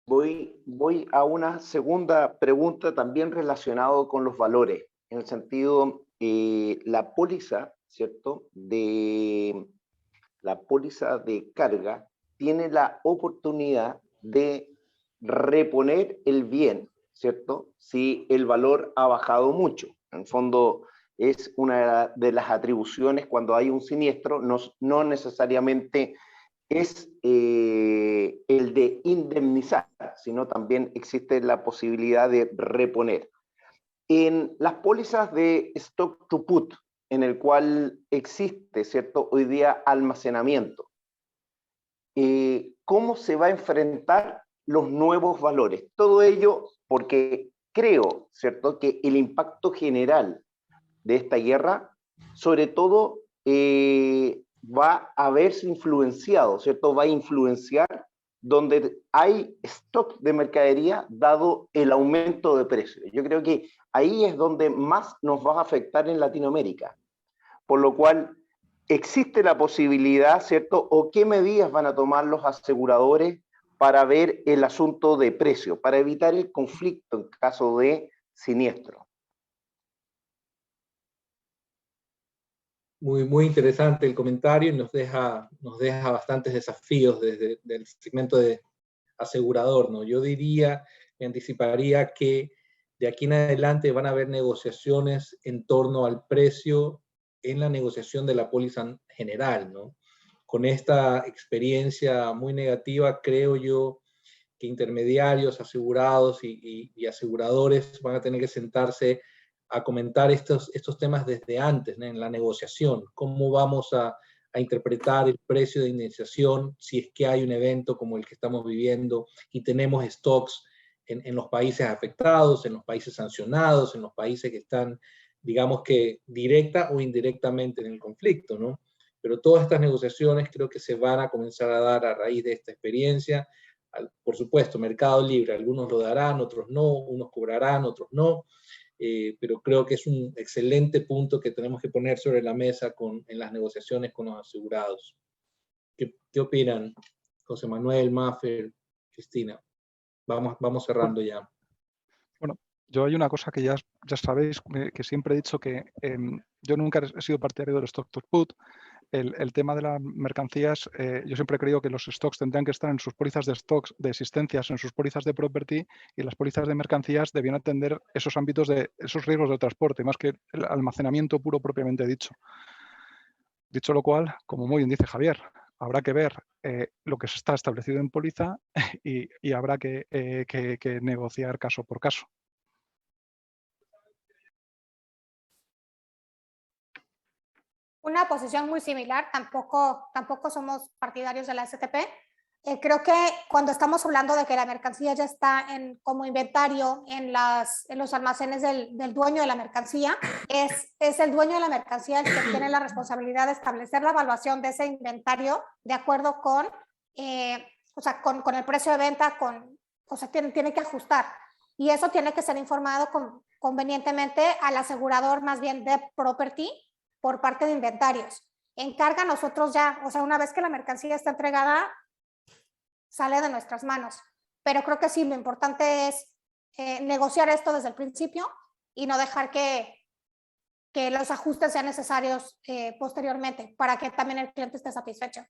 [SPEAKER 6] Voy a una segunda pregunta también relacionado con los valores, en el sentido, la póliza, ¿cierto? La póliza de carga tiene la oportunidad de reponer el bien, ¿cierto? Si el valor ha bajado mucho. En el fondo es una de las atribuciones cuando hay un siniestro, no necesariamente es el de indemnizar, sino también existe la posibilidad de reponer. En las pólizas de stock to put, en el cual existe, ¿cierto?, hoy día almacenamiento, ¿cómo se va a enfrentar los nuevos valores? Todo ello porque creo, ¿cierto?, que el impacto general de esta guerra, sobre todo, va a verse influenciado, ¿cierto? Va a influenciar donde hay stock de mercadería dado el aumento de precios. Yo creo que ahí es donde más nos va a afectar en Latinoamérica, por lo cual existe la posibilidad, ¿cierto? O qué medidas van a tomar los aseguradores para ver el asunto de precio, para evitar el conflicto en caso de siniestro.
[SPEAKER 1] Muy interesante el comentario y nos deja bastantes desafíos desde el segmento de asegurador, ¿no? Yo diría, me anticiparía que de aquí en adelante van a haber negociaciones en torno al precio en la negociación de la póliza general, ¿no? Con esta experiencia muy negativa, creo yo que intermediarios, asegurados y aseguradores van a tener que sentarse a comentar estos temas desde antes, ¿no? En la negociación, cómo vamos a interpretar el precio de indemnización si es que hay un evento como el que estamos viviendo y tenemos stocks en los países afectados, en los países sancionados, en los países que están, digamos que directa o indirectamente en el conflicto, ¿no? Pero todas estas negociaciones creo que se van a comenzar a dar a raíz de esta experiencia. Por supuesto, mercado libre, algunos lo darán, otros no, unos cobrarán, otros no, pero creo que es un excelente punto que tenemos que poner sobre la mesa en las negociaciones con los asegurados. ¿Qué opinan, José Manuel, Maffer, Cristina? Vamos cerrando ya.
[SPEAKER 4] Bueno, yo hay una cosa que ya sabéis, que siempre he dicho que yo nunca he sido partidario del stock to put. El tema de las mercancías, yo siempre he creído que los stocks tendrían que estar en sus pólizas de stocks de existencias, en sus pólizas de property, y las pólizas de mercancías debían atender esos ámbitos de esos riesgos de transporte, más que el almacenamiento puro propiamente dicho. Dicho lo cual, como muy bien dice Javier, habrá que ver lo que está establecido en póliza y habrá que negociar caso por caso.
[SPEAKER 2] Una posición muy similar, tampoco somos partidarios de la STP. Creo que cuando estamos hablando de que la mercancía ya está como inventario en los almacenes del dueño de la mercancía, es el dueño de la mercancía el que tiene la responsabilidad de establecer la evaluación de ese inventario de acuerdo con el precio de venta, tiene que ajustar. Y eso tiene que ser informado convenientemente al asegurador más bien de property por parte de inventarios. Encarga nosotros ya, una vez que la mercancía está entregada, sale de nuestras manos. Pero creo que sí, lo importante es negociar esto desde el principio y no dejar que los ajustes sean necesarios posteriormente para que también el cliente esté satisfecho.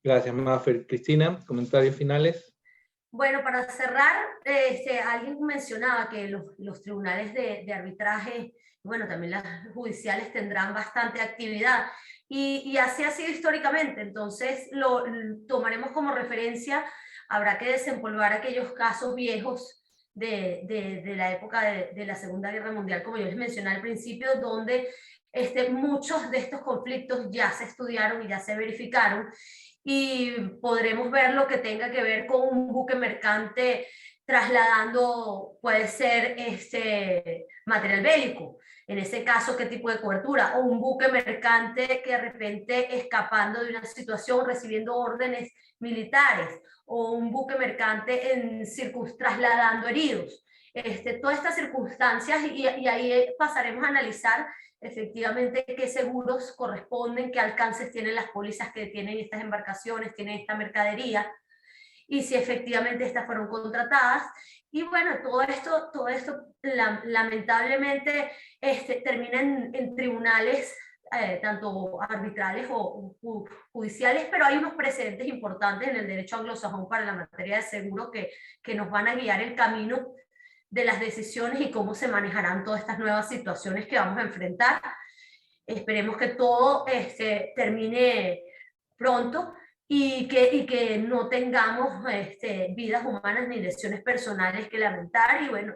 [SPEAKER 1] Gracias, Maffer. Cristina, comentarios finales.
[SPEAKER 3] Bueno, para cerrar, alguien mencionaba que los tribunales de arbitraje, bueno, también las judiciales tendrán bastante actividad y así ha sido históricamente, entonces lo tomaremos como referencia. Habrá que desempolvar aquellos casos viejos de la época de la Segunda Guerra Mundial, como yo les mencioné al principio, donde muchos de estos conflictos ya se estudiaron y ya se verificaron, y podremos ver lo que tenga que ver con un buque mercante trasladando, puede ser material bélico, en ese caso qué tipo de cobertura, o un buque mercante que de repente escapando de una situación recibiendo órdenes militares, o un buque mercante trasladando heridos. Todas estas circunstancias, y ahí pasaremos a analizar efectivamente qué seguros corresponden, qué alcances tienen las pólizas que tienen estas embarcaciones, tienen esta mercadería, y si efectivamente estas fueron contratadas. Y bueno, todo esto lamentablemente termina en tribunales, tanto arbitrales o judiciales, pero hay unos precedentes importantes en el derecho anglosajón para la materia de seguro que nos van a guiar el camino de las decisiones y cómo se manejarán todas estas nuevas situaciones que vamos a enfrentar. Esperemos que todo termine pronto y que no tengamos vidas humanas ni lesiones personales que lamentar. Y bueno,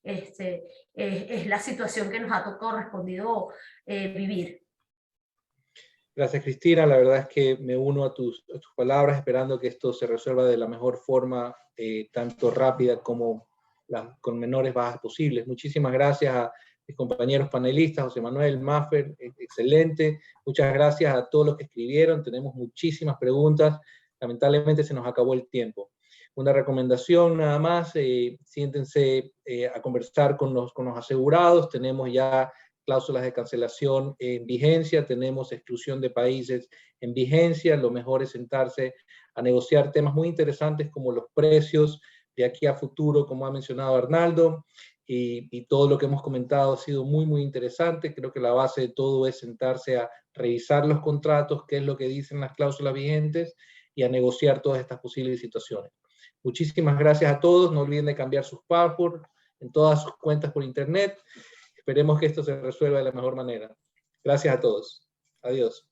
[SPEAKER 3] es la situación que nos ha correspondido vivir.
[SPEAKER 1] Gracias, Cristina. La verdad es que me uno a tus palabras, esperando que esto se resuelva de la mejor forma, tanto rápida como con menores bajas posibles. Muchísimas gracias a mis compañeros panelistas, José Manuel, Maffer, excelente. Muchas gracias a todos los que escribieron, tenemos muchísimas preguntas. Lamentablemente se nos acabó el tiempo. Una recomendación nada más, siéntense a conversar con los asegurados. Tenemos ya cláusulas de cancelación en vigencia, tenemos exclusión de países en vigencia. Lo mejor es sentarse a negociar temas muy interesantes como los precios de aquí a futuro, como ha mencionado Arnaldo, y todo lo que hemos comentado ha sido muy, muy interesante. Creo que la base de todo es sentarse a revisar los contratos, qué es lo que dicen las cláusulas vigentes, y a negociar todas estas posibles situaciones. Muchísimas gracias a todos. No olviden de cambiar sus passwords en todas sus cuentas por internet. Esperemos que esto se resuelva de la mejor manera. Gracias a todos. Adiós.